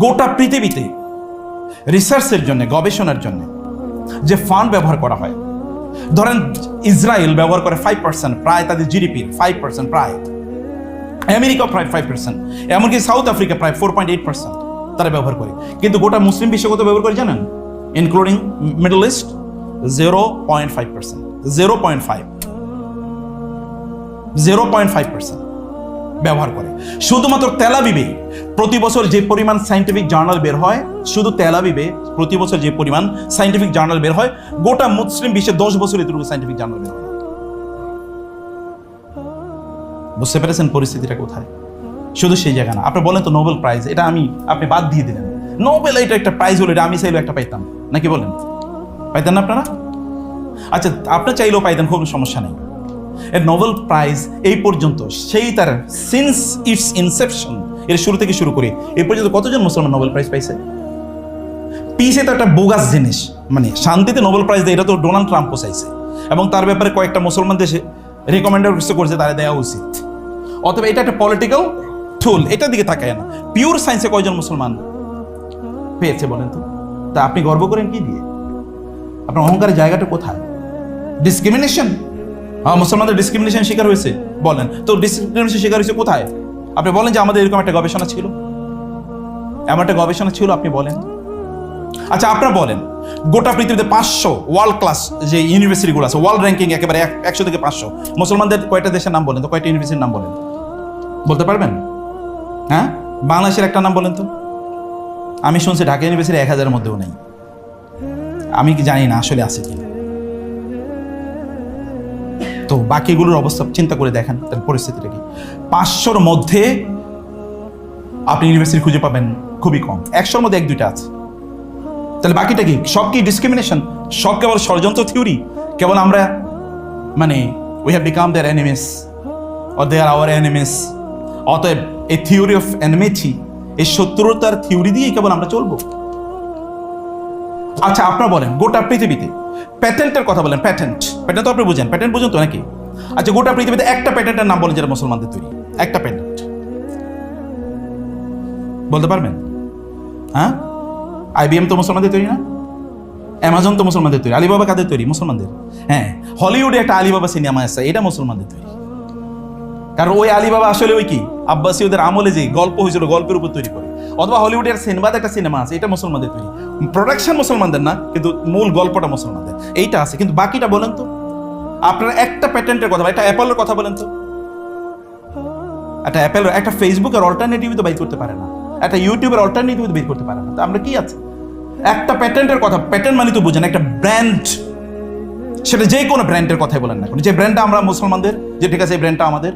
গোটা পৃথিবীতে রিসার্চের জন্য, গবেষণার জন্য যে ফান্ড ব্যবহার করা হয়, ধরেন ইসরায়েল ব্যবহার করে 5%, প্রায় তাদের জিডিপির 5%, প্রায় আমেরিকা প্রায় 5%, এমনকি সাউথ আফ্রিকা প্রায় 4.8% তারা ব্যবহার করে। কিন্তু গোটা মুসলিম বিশ্ব কত ব্যবহার করে জানেন? ইনক্লুডিং মিডল ইস্ট 0.5%, 0.5% ব্যবহার করে। শুধুমাত্র তেল আবিবে প্রতি বছর যে পরিমাণ সায়েন্টিফিক জার্নাল বের হয়, শুধু তেল আবিবে প্রতি বছর যে পরিমাণ সায়েন্টিফিক জার্নাল বের হয়, গোটা মুসলিম বিশ্বে 10 বছর এতটুকু সায়েন্টিফিক জার্নাল বের হয়। বুঝতে পেরেছেন পরিস্থিতিটা কোথায়? শুধু সেই জায়গা না। আপনি বলেন তো নোবেল প্রাইজ, এটা আপনি বাদ দিয়ে দিলেন, নোবেল এটা একটা প্রাইজ হলো, এটা আমি চাইলেও একটা পাইতাম, নাকি বলেন? পাইতেন না আপনারা? আচ্ছা, আপনি চাইলেও পাইতেন, কোনো সমস্যা নেই। এর নোবেল প্রাইজ এই পর্যন্ত, সেই তার সিন্স ইটস ইনসেপশন, এর শুরু থেকে শুরু করে এই পর্যন্ত কতজন মুসলমান নোবেল প্রাইজ পাইছে? পিসে তো একটা বোগাস জিনিস, মানে শান্তিতে নোবেল প্রাইজ দেয়, এটা তো ডোনাল্ড ট্রাম্পও চাইছে এবং তার ব্যাপারে কয়েকটা মুসলমান দেশে রেকমেন্ডেড করছে তারা দেওয়া উচিত। অথবা এটা একটা পলিটিক্যাল টুল, এটার দিকে তাকায় না। পিওর সায়েন্সে কয়জন মুসলমান পেয়েছে বলেন তো? তা আপনি গর্ব করেন কি দিয়ে? আপনার অহংকারের জায়গাটা কোথায়? ডিসক্রিমিনেশন, মুসলমানদের ডিসক্রিমিনেশন শিকার হয়েছে বলেন তো, ডিসক্রিমিনেশন শিকার হয়েছে কোথায়? আপনি বলেন যে আমাদের এরকম একটা গবেষণা ছিল, এমন একটা গবেষণা ছিল, আপনি বলেন। আচ্ছা আপনারা বলেন, গোটা পৃথিবীতে 500 ওয়ার্ল্ড ক্লাস যে ইউনিভার্সিটিগুলো আছে, ওয়ার্ল্ড র্যাঙ্কিং একেবারে 100 থেকে 500, মুসলমানদের কয়টা দেশের নাম বলেন তো, কয়টা ইউনিভার্সিটির নাম বলেন, বলতে পারবেন? হ্যাঁ, বাংলাদেশের একটা নাম বলেন তো। আমি শুনছি ঢাকা ইউনিভার্সিটি 1000-এর মধ্যেও নেই। আমি কি জানি না আসলে আছে কি। তো বাকিগুলোর অবস্থা চিন্তা করে দেখেন তার পরিস্থিতিটা কি। 500-র মধ্যে আপনি ইউনিভার্সিটি খুঁজে পাবেন খুবই কম, 100-র মধ্যে 1-2টা আছে। তাহলে বাকিটা কি? সব কি ডিসক্রিমিনেশন? সব কেবল ষড়যন্ত্র থিওরি? কেবল আমরা মানে we have become their enemies or they are our enemies, অতএব এই থিওরি অফ এনিমিটি, এই শত্রুতার থিওরি দিয়েই কেবল আমরা চলবো? আচ্ছা আপনারা বলেন, গোটা পৃথিবীতে প্যাটেন্টের কথা বলেন, প্যাটেন্ট তো আপনি বুঝেন, প্যাটেন্ট বুঝেন তো নাকি? আচ্ছা গোটা পৃথিবীতে একটা প্যাটেন্টের নাম বলেন যেটা মুসলমানদের তৈরি, একটা প্যাটেন্ট বলতে পারবেন? হ্যাঁ, IBM তো মুসলমানদের তৈরি না, অ্যামাজন তো মুসলমানদের তৈরি, আলিবাবা কাদের তৈরি? মুসলমানদের। হ্যাঁ, হলিউডে একটা আলিবাবা সিনেমা আছে, এটা মুসলমানদের তৈরি। কারণ ওই আলিবাবা আসলে ওই কি আব্বাসীয়দের আমলে যে গল্প হয়েছিল, গল্পের উপর তৈরি করে। অথবা হলিউডের সিনেমাতে একটা সিনেমা আছে, এটা মুসলমানদের তৈরি, প্রোডাকশন মুসলমানদের না, কিন্তু মূল গল্পটা মুসলমানদের। এইটা আছে, কিন্তু বাকিটা বলেন তো। আপনারা একটা প্যাটেন্টের কথা, একটা অ্যাপলের কথা বলেন তো। একটা অ্যাপেল, একটা ফেসবুকের অল্টারনেটিভ তো বাইর করতে পারে না, একটা ইউটিউবের অল্টারনেটিভ তো বের করতে পারে না। তো আমরা কি আছে? একটা প্যাটেন্টের কথা, প্যাটেন্ট মানে তো বুঝেন একটা ব্র্যান্ড, সেটা যে কোনো ব্র্যান্ডের কথাই বলেন না, যে ব্র্যান্ডটা আমরা মুসলমানদের, যে ঠিক আছে এই ব্র্যান্ডটা আমাদের।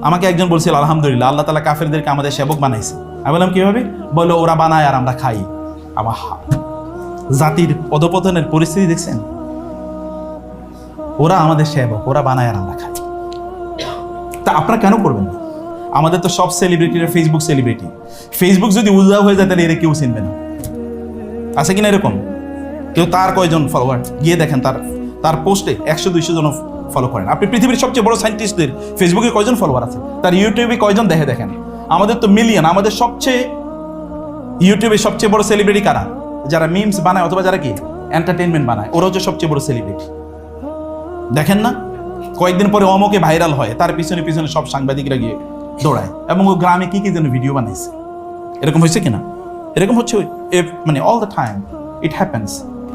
আমাকে একজন বলছিল আলহামদুলিল্লাহ আল্লাহ তাআলা কাফেরদেরকে আমাদের সেবক বানাইছে। আমি বললাম কিভাবে? বললো ওরা বানায় আর আমরা খাই। আমার জাতির পদপতনের পরিস্থিতি দেখছেন? ওরা আমাদের সেবক, ওরা বানায় আর আমরা খাই। তা আপনারা কেন করবেন না? আমাদের তো সব সেলিব্রিটিরা ফেসবুক সেলিব্রিটি। ফেসবুক যদি উজাও হয়ে যায় তাহলে এরা কেউ চিনবে না, আছে কিনা এরকম কেউ? তার কয়জন ফলোয়ার গিয়ে দেখেন, তার পোস্টে 100-200 জন ফলো করেন। আপনি পৃথিবীর সবচেয়ে বড় সায়েন্টিস্টদের ফেসবুকে কয়জন ফলোয়ার আছে, তার ইউটিউবে কয়জন দেখে দেখেন। আমাদের তো মিলিয়ন। আমাদের সবচেয়ে ইউটিউবে সবচেয়ে বড় সেলিব্রিটি কারা? যারা মিমস বানায় অথবা যারা কি এন্টারটেনমেন্ট বানায়, ওরা হচ্ছে সবচেয়ে বড় সেলিব্রিটি। দেখেন না, কয়েকদিন পরে অমকে ভাইরাল হয়, তার পিছনে পিছনে সব সাংবাদিকরা গিয়ে দৌড়ায়, এবং ও গ্রামে কি কি যেন ভিডিও বানাইছে। এরকম হয়েছে কিনা? এরকম হচ্ছে, মানে all the time it happens.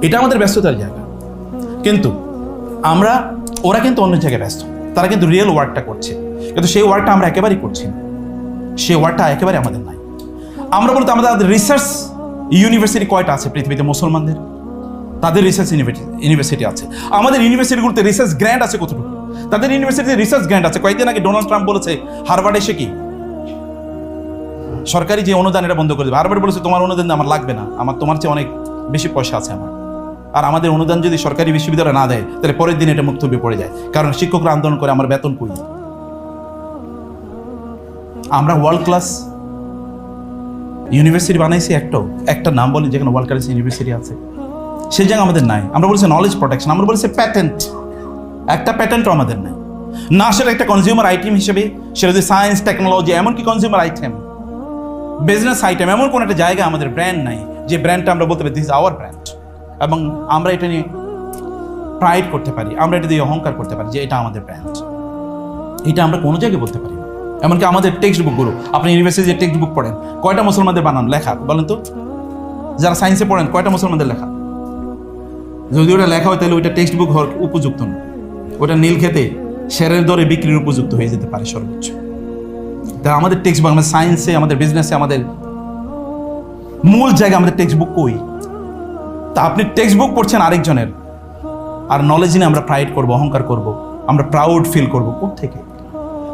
এটা আমাদের ব্যস্ততার জায়গা, কিন্তু ওরা কিন্তু অন্য জায়গায় ব্যস্ত। তারা কিন্তু রিয়েল ওয়ার্কটা করছে, কিন্তু সেই ওয়ার্কটা আমরা একেবারেই করছি না। সেই ওয়ার্কটা একেবারে আমাদের নাই। আমরা বলতে আমাদের রিসার্চ ইউনিভার্সিটি কয়টা আছে পৃথিবীতে মুসলমানদের? তাদের রিসার্চ ইউনিভার্সিটি আছে। আমাদের ইউনিভার্সিটিগুলোতে রিসার্চ গ্র্যান্ট আছে কতটুকু? তাদের ইউনিভার্সিটিতে রিসার্চ গ্র্যান্ট আছে। কয়েকদিন আগে ডোনাল্ড ট্রাম্প বলেছে হার্ভার্ড এসে কি সরকারি যে অনুদান এটা বন্ধ করে দেবে। হার্ভার্ড বলেছে তোমার অনুদান আমার লাগবে না, তোমার চেয়ে অনেক বেশি পয়সা আছে আমার। আর আমাদের অনুদান যদি সরকারি বিশ্ববিদ্যালয় না দেয় তাহলে পরের দিন এটা মুক্তব্য পড়ে যায়, কারণ শিক্ষকরা আন্দোলন করে আমার বেতন কই। আমরা ওয়ার্ল্ড ক্লাস ইউনিভার্সিটি বানাইছি, একটা নাম বলি যেখানে ওয়ার্ল্ড ক্লাস ইউনিভার্সিটি আছে, সেই জায়গা আমাদের নাই। আমরা বলছি নলেজ প্রোটেকশন, আমরা বলছি প্যাটেন্ট, একটা প্যাটেন্টও আমাদের নাই। না সেটা একটা কনজিউমার আইটেম হিসেবে, সেটা যদি সায়েন্স টেকনোলজি, এমনকি কনজিউমার আইটেম, বিজনেস আইটেম, এমন কোন একটা জায়গা আমাদের ব্র্যান্ড নাই যে ব্র্যান্ডটা আমরা বলতে পারি দিস ইজ আওয়ার ব্র্যান্ড, এবং আমরা এটা নিয়ে প্রাইড করতে পারি, আমরা এটা দিয়ে অহংকার করতে পারি যে এটা আমাদের ব্র্যান্ড। এটা আমরা কোনো জায়গায় বলতে পারি না। এমনকি আমাদের টেক্সট বুকগুলো, আপনি ইউনিভার্সিটি যে টেক্সট বুক পড়েন, কয়টা মুসলমানদের বানানো লেখা বলেন তো? যারা সায়েন্সে পড়েন কয়টা মুসলমানদের লেখা? যদি ওটা লেখা হয় তাহলে ওইটা টেক্সট বুক হওয়ার উপযুক্ত না, ওটা নীল খেতে শেরের দরে বিক্রির উপযুক্ত হয়ে যেতে পারে সর্বোচ্চ। তা আমাদের টেক্সট বুক, আমাদের সায়েন্সে, আমাদের বিজনেসে, আমাদের মূল জায়গা আমাদের টেক্সট বুক কই? তা আপনি টেক্সট বুক পড়ছেন আরেকজনের, আর নলেজ নিয়ে আমরা প্রাইড করবো, অহংকার করব, আমরা প্রাউড ফিল করবো কোত্থেকে?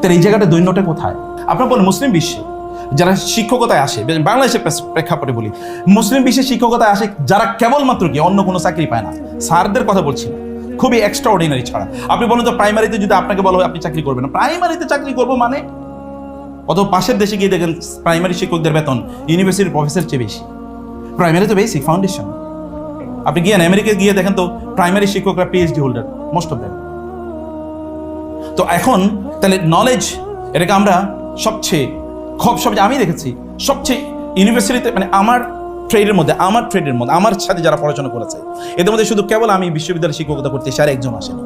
তাহলে এই জায়গাটা দৈন্যটা কোথায়? আপনার বলেন মুসলিম বিশ্বে যারা শিক্ষকতায় আসে, বাংলাদেশের প্রেক্ষাপটে বলি, মুসলিম বিশ্বে শিক্ষকতায় আসে যারা কেবলমাত্র কি অন্য কোনো চাকরি পায় না, স্যারদের কথা বলছি না, খুবই এক্সট্রা অর্ডিনারি ছাড়া। আপনি বলেন তো প্রাইমারিতে যদি আপনাকে বলা হয় আপনি চাকরি করবেন না, প্রাইমারিতে চাকরি করবো মানে? অত পাশের দেশে গিয়ে দেখেন প্রাইমারি শিক্ষকদের বেতন ইউনিভার্সিটির প্রফেসর চেয়ে বেশি। প্রাইমারি তো বেসিক ফাউন্ডেশন। আপনি গিয়ে আমেরিকায় গিয়ে দেখেন তো প্রাইমারি শিক্ষকরা PhD holder most of them. তো এখন তাহলে নলেজ, এটাকে আমরা সবচেয়ে আমি দেখেছি সবচেয়ে ইউনিভার্সিটিতে, মানে আমার ট্রেডের মধ্যে আমার সাথে যারা পড়াশোনা করেছে এদের মধ্যে শুধু কেবল আমি বিশ্ববিদ্যালয়ে শিক্ষকতা করতে আর একজন আসেনি,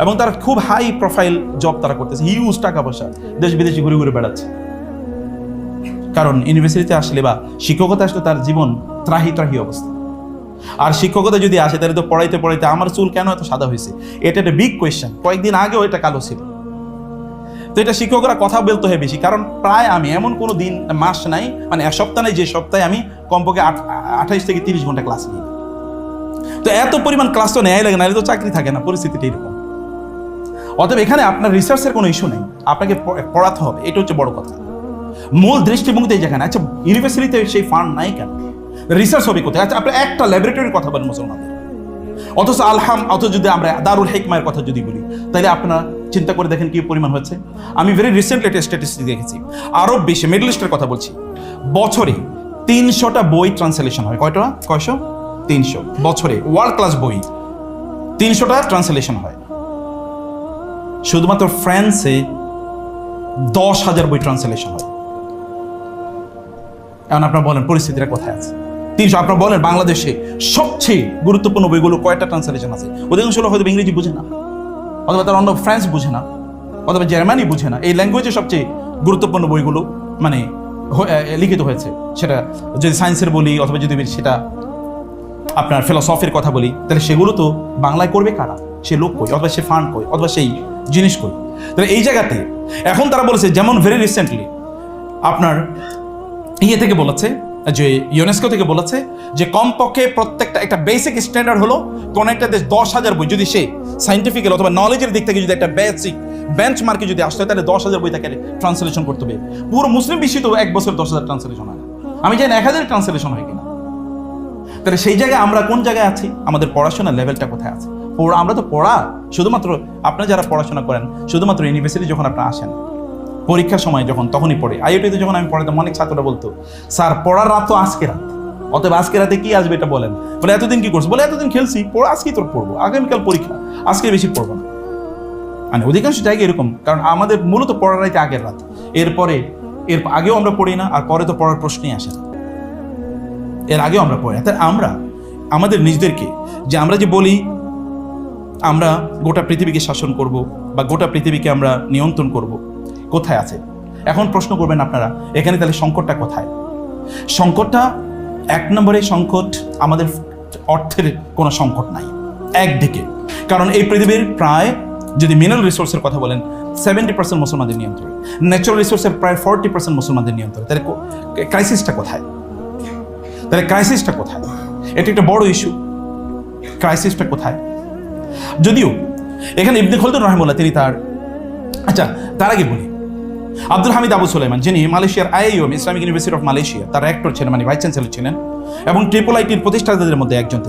এবং তারা খুব হাই প্রোফাইল জব তারা করতেছে, হিউজ টাকা পয়সা, দেশ বিদেশে ঘুরে ঘুরে বেড়াচ্ছে। কারণ ইউনিভার্সিটিতে আসলে বা শিক্ষকতা আসলে তার জীবন ত্রাহি ত্রাহি অবস্থা। আর শিক্ষকতা যদি আসে তাহলে তো পড়াইতে পড়াইতে আমার চুল কেন এত সাদা হয়েছে, এটা একটা বিগ কোয়েশ্চেন। কয়েকদিন আগেও এটা কালো ছিল। তো এটা শিক্ষকরা কথা বলতে হয় বেশি, কারণ প্রায় আমি এমন কোনো দিন মাস নাই, মানে এক সপ্তাহ নাই যে সপ্তাহে আমি কমপক্ষে 28 থেকে 30 ঘন্টা ক্লাস নিই। তো এত পরিমাণ ক্লাস তো নেয়াই লাগে, নাহলে তো চাকরি থাকে না, পরিস্থিতিটা এরকম। অতএব এখানে আপনার রিসার্চের কোনো ইস্যু নেই, আপনাকে পড়াতে হবে, এটা হচ্ছে বড় কথা। মূল দৃষ্টিভঙ্গিতে এই জায়গায়। আচ্ছা ইউনিভার্সিটিতে সেই ফান্ড নাই কেন, রিসার্চ হবে কোথায়? আচ্ছা আপনি একটা ল্যাবরেটরির কথা বলেন মুসলমানদের, অথচ যদি আমরা দারুল হিকমার কথা যদি বলি, তাহলে আপনারা চিন্তা করে দেখেন কি পরিমাণ হচ্ছে। আমি ভেরি রিসেন্টলি একটা স্ট্যাটিস্টিক দেখেছি, আরব বিশ্বে মিডল ইস্টের কথা বলছি, বছরে 300টা বই ট্রান্সলেশন হয়। কয়শো? 300 বছরে ওয়ার্ল্ড ক্লাস বই 300টা ট্রান্সলেশন হয়। শুধুমাত্র ফ্রান্সে 10,000 বই ট্রান্সলেশন হয়। এখন আপনারা বলেন পরিস্থিতিটা কোথায় আছে? 300। আপনারা বলেন বাংলাদেশে সবচেয়ে গুরুত্বপূর্ণ বইগুলো কয়টা ট্রান্সলেশন আছে? অধিকাংশ লোক হয়তো ইংরেজি বুঝে না, অথবা তার অন্য ফ্রান্স বুঝে না, অথবা জার্মানি বুঝে না। এই ল্যাঙ্গুয়েজে সবচেয়ে গুরুত্বপূর্ণ বইগুলো মানে লিখিত হয়েছে, সেটা যদি সায়েন্সের বলি অথবা যদি সেটা আপনার ফিলসফির কথা বলি, তাহলে সেগুলো তো বাংলায় করবে কারা? সে লোক কই, অথবা সে ফান্ড কই, অথবা সেই জিনিস কই? তাহলে এই জায়গাতে এখন তারা বলেছে, যেমন ভেরি রিসেন্টলি আপনার ইয়ে থেকে বলেছে, যে ইউনেস্কো থেকে বলেছে যে কমপক্ষে প্রত্যেকটা একটা বেসিক স্ট্যান্ডার্ড হলো কোন একটা দেশ 10,000 বই যদি সে সাইন্টিফিক্যাল অথবা নলেজের দিক থেকে যদি একটা বেসিক বেঞ্চ মার্কে যদি আসতে হয়, তাহলে 10,000 বই তাকে ট্রান্সলেশন করতে হবে। পুরো মুসলিম বিশ্বে তো এক বছর 10,000 ট্রান্সলেশন হয় না, আমি জানি 1,000 ট্রান্সলেশন হয় কিনা। তাহলে সেই জায়গায় আমরা কোন জায়গায় আছি? আমাদের পড়াশোনার লেভেলটা কোথায় আছে? আমরা তো পড়া শুধুমাত্র, আপনারা যারা পড়াশোনা করেন শুধুমাত্র ইউনিভার্সিটি যখন আপনারা আসেন পরীক্ষার সময় যখন তখনই পড়ে। আইওটিতে যখন আমি পড়াতাম অনেক ছাত্ররা বলতো, স্যার পড়ার রাত তো আজকে রাত, অতএব আজকে রাতে কি আসবে এটা বলেন। বলে এতদিন কি করছো? বলে এতদিন খেলছি, পড়া আজকেই তোর পড়বো, আগামীকাল পরীক্ষা, আজকে বেশি পড়বো না। মানে অধিকাংশ জায়গায় এরকম, কারণ আমাদের মূলত পড়ার রাতে আগের রাত, এর আগেও আমরা পড়ি না, আর পরে তো পড়ার প্রশ্নই আসে না, এর আগেও আমরা পড়ি না। তাই আমরা আমাদের নিজেদেরকে যে আমরা যে বলি আমরা গোটা পৃথিবীকে শাসন করব বা গোটা পৃথিবীকে আমরা নিয়ন্ত্রণ করব, কোথায় আছে? এখন প্রশ্ন করবেন আপনারা, এখানে তাহলে সংকটটা কোথায়? সংকটটা 1 নম্বরে সংকট আমাদের অর্থের কোনো সংকট নাই একদিকে, কারণ এই পৃথিবীর প্রায় যদি মিনারেল রিসোর্সের কথা বলেন 70% মুসলমানদের নিয়ন্ত্রণে, ন্যাচারাল রিসোর্সের প্রায় 40% মুসলমানদের নিয়ন্ত্রণে। তাহলে ক্রাইসিসটা কোথায়? এটা একটা বড় ইস্যু। ক্রাইসিসটা কোথায়? যদিও এখানে ইবনে খলদুন রাহিমাহুল্লাহ তিনি আচ্ছা তার আগে বলি, আব্দুল হামিদ আবু সুলাইমান যিনি মালয়েশিয়ার IIM Islamic university of Malaysia তার রেক্টর ছিলেন, মানে ভাইস চ্যান্সেলর ছিলেন, এবং IIITর প্রতিষ্ঠাতাদের মধ্যে একজন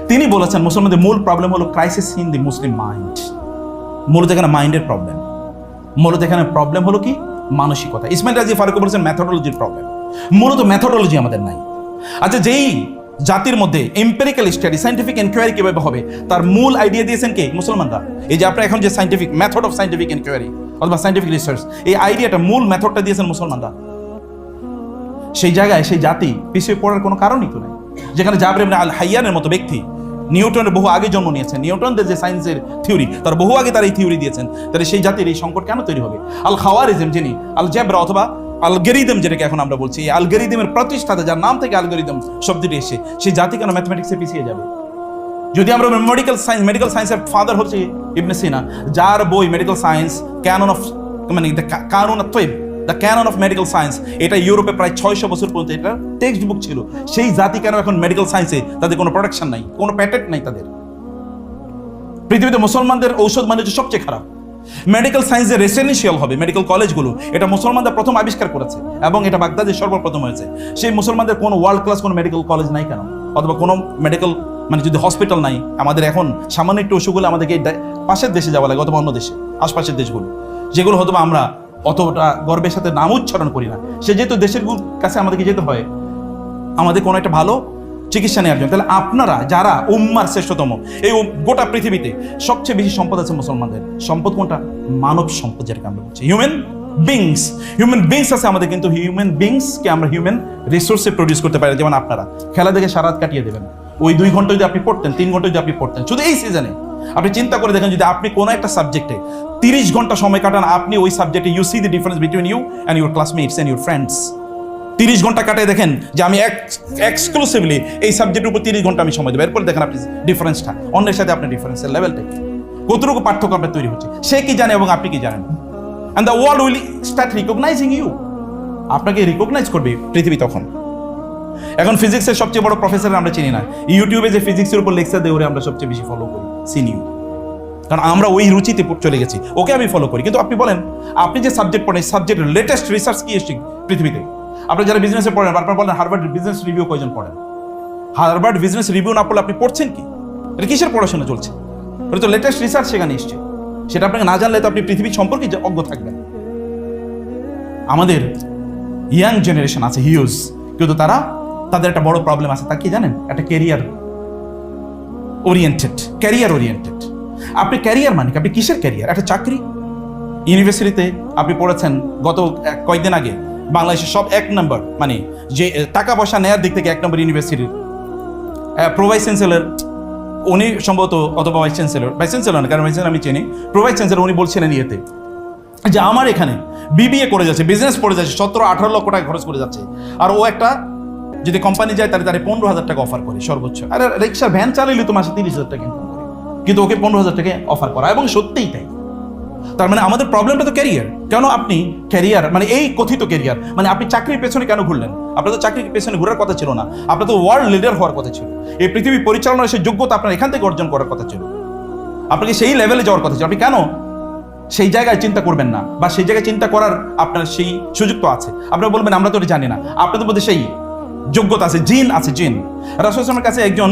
তিনি বলেছেন মুসলমানদের মূল প্রবলেম হলো crisis in the Muslim mind. মূলত এখানে মাইন্ডের প্রবলেম, মূলত এখানে প্রবলেম হলো কি? মানসিকতা। ইসমাইল রাজি ফারুক বলেছেন মেথোডোলজির প্রবলেম, মূলত মেথোডোলজি আমাদের নাই। আচ্ছা যেই জাতির মধ্যে এম্পিরিক্যাল স্টাডি সাইন্টিফিক এনকোয়ারি কিভাবে হবে তার মূল আইডিয়া দিয়েছেন কে? মুসলমানরা। এই যে আপনারা এখন যে scientific method of scientific enquiry অথবা সাইন্টিফিক রিসার্চ, এই আইডিয়াটা মূল মেথডটা দিয়েছেন মুসলমানরা। সেই জায়গায় সেই জাতি পিছিয়ে পড়ার কোনো কারণই তো নেই। যেখানে জাবর ইবনে আল হাইয়ানের মতো ব্যক্তি নিউটনের বহু আগে জন্ম নিয়েছেন, নিউটনদের যে সায়েন্সের থিওরি তার বহু আগে তার এই থিওরি দিয়েছেন, তাহলে সেই জাতির এই সংকট কেন তৈরি হবে? আল খাওয়ারিজম যিনি আলজেব্রা অথবা অ্যালগরিদম যেটাকে এখন আমরা বলছি, এই অ্যালগরিদমের প্রতিষ্ঠাতা যার নাম থেকে অ্যালগরিদম শব্দটি এসে, সেই জাতি কেন ম্যাথমেটিক্সে পিছিয়ে যাবে? যদি আমরা মেডিকেল সায়েন্সের ফাদার হচ্ছে ইবনে সিনা, যার বই মেডিকেল সায়েন্স ক্যানন অফ মানে the canon of medical science, এটা ইউরোপে প্রায় 600 বছর পর্যন্ত এটা টেক্সট বুক ছিল। সেই জাতি কেন এখন মেডিকেল সায়েন্সে তাদের কোনো প্রোডাকশন নাই, কোনো প্যাটেন্ট নাই তাদের? পৃথিবীতে মুসলমানদের ঔষধ বাণিজ্য সবচেয়ে খারাপ। মেডিকেল সায়েন্সের রেসিডেন্সিয়াল হবে মেডিকেল কলেজগুলো, এটা মুসলমানরা প্রথম আবিষ্কার করেছে এবং এটা বাগদাদে সর্বপ্রথম হয়েছে। সেই মুসলমানদের কোনো ওয়ার্ল্ড ক্লাস কোনো মেডিকেল কলেজ নাই কেন, অথবা কোনো মেডিকেল মানে যদি হসপিটাল নাই? আমাদের এখন সামান্য একটু অসুখ হলে আমাদেরকে পাশের দেশে যাওয়া লাগে, অথবা অন্য দেশে, আশপাশের দেশগুলো, যেগুলো হয়তো আমরা অতটা গর্বের সাথে নাম উচ্চারণ করি না। সে যেহেতু দেশের কাছে আমাদেরকে যেতে হয় আমাদের কোনো একটা ভালো চিকিৎসা নেওয়ার জন্য। তাহলে আপনারা যারা উম্মার শ্রেষ্ঠতম, এই গোটা পৃথিবীতে সবচেয়ে বেশি সম্পদ আছে মুসলমানদের। সম্পদ কোনটা? মানব সম্পদ, যেটাকে আমরা বলছি হিউম্যান বিংস আছে আমাদের, কিন্তু হিউম্যান বিংসকে আমরা হিউম্যান রিসোর্সে প্রডিউস করতে পারি। যেমন আপনারা খেলা দেখে সারা রাত কাটিয়ে দেবেন, ওই 2 ঘন্টা যদি আপনি পড়তেন, 3 ঘন্টা যদি আপনি পড়তেন শুধু এই সিজনে, আপনি চিন্তা করে দেখেন যদি আপনি কোনো একটা সাবজেক্টে 30 ঘন্টা সময় কাটান, আপনি ওই সাবজেক্টে you see the difference between you and your classmates and your friends. 30 ঘন্টা কাটায় দেখেন যে আমি এক্সক্লুসিভলি এই সাবজেক্টের উপর 30 ঘন্টা আমি সময় দেবো, এরপর দেখেন আপনি ডিফারেন্সটা, অন্যের সাথে আপনার ডিফারেন্সের লেভেলটা কি, কতটুকু পার্থক্য আপনার তৈরি হচ্ছে, সে কি জানে এবং আপনি কি জানেন। And the world will start recognising you, আপনাকে রিকগনাইজ করবে পৃথিবী তখন। এখন ফিজিক্সের সবচেয়ে বড় প্রফেসর আমরা চিনি না, ইউটিউবে যে ফিজিক্সের উপর লেকচার দেয় ওরে আমরা সবচেয়ে বেশি ফলো করি, সিনিউ, কারণ আমরা ওই রুচিতে চলে গেছি, ওকে আমি ফলো করি। কিন্তু আপনি বলেন, আপনি যে সাবজেক্ট পড়েন, সাবজেক্টের লেটেস্ট রিসার্চ কি এসছে পৃথিবীতে? আপনি যারা বিজনেসে পড়েন, আপনারা বলেন হার্ভার্ড বিজনেস রিভিউ কয়জন পড়েন? হার্ভার্ড বিজনেস রিভিউ না পড়লে আপনি পড়ছেন কি? এটা কিসের পড়াশোনা চলছে? এটা তো লেটেস্ট রিসার্চ সেখানে এসছে, সেটা আপনাকে না জানলে তো আপনি পৃথিবী সম্পর্কে অজ্ঞ থাকবেন। আমাদের ইয়াং জেনারেশন আছে হিউজ, কিন্তু তাদের একটা বড় প্রবলেম আছে, তা কি জানেন? একটা ক্যারিয়ার ওরিয়েন্টেড। আপনি ক্যারিয়ার মানে কি? আপনি কিসের ক্যারিয়ার? একটা চাকরি? ইউনিভার্সিটিতে আপনি পড়েছেন গত কয়েকদিন আগে, বাংলাদেশের সব 1 নম্বর, মানে যে টাকা পয়সা নেয়ার দিক থেকে 1 নম্বর ইউনিভার্সিটির প্রোভাইস চ্যান্সেলর, উনি সম্ভবত, অথবা ভাইস চ্যান্সেলর না, কারণ ভাইস চ্যান্সেলর আমি চিনি, প্রোভাইস চ্যান্সেলর উনি বলছিলেন ইয়েতে যে আমার এখানে বিবিএ করে যাচ্ছে, বিজনেস পড়ে যাচ্ছে, 17-18 লক্ষ টাকা খরচ করে যাচ্ছে, আর ও একটা যদি কোম্পানি যায় তাহলে 15,000 টাকা অফার করে সর্বোচ্চ। আরে রিক্সার ভ্যান চালাইলে তো মাসে 30,000 টাকা ইনকাম করে, কিন্তু ওকে 15,000 টাকা অফার করা, এবং সত্যিই তাই। তার মানে আমাদের প্রবলেমটা তো ক্যারিয়ার। কেন আপনি ক্যারিয়ার মানে এই কথিত ক্যারিয়ার মানে আপনি চাকরির পেছনে কেন ঘুরলেন? আপনার তো চাকরির পেছনে ঘোরার কথা ছিল না, আপনার তো ওয়ার্ল্ড লিডার হওয়ার কথা ছিল, এই পৃথিবী পরিচালনার সেই যোগ্যতা আপনার এখান থেকে অর্জন করার কথা ছিল, আপনাকে সেই লেভেলে যাওয়ার কথা ছিল। আপনি কেন সেই জায়গায় চিন্তা করবেন না, বা সেই জায়গায় চিন্তা করার আপনার সেই সুযোগ তো আছে? আপনারা বলবেন আমরা তো এটা জানি না, আপনাদের মধ্যে সেই যোগ্যতা আছে, জিন আছে, জিন। রাসূল সাল্লাল্লাহু কাছে একজন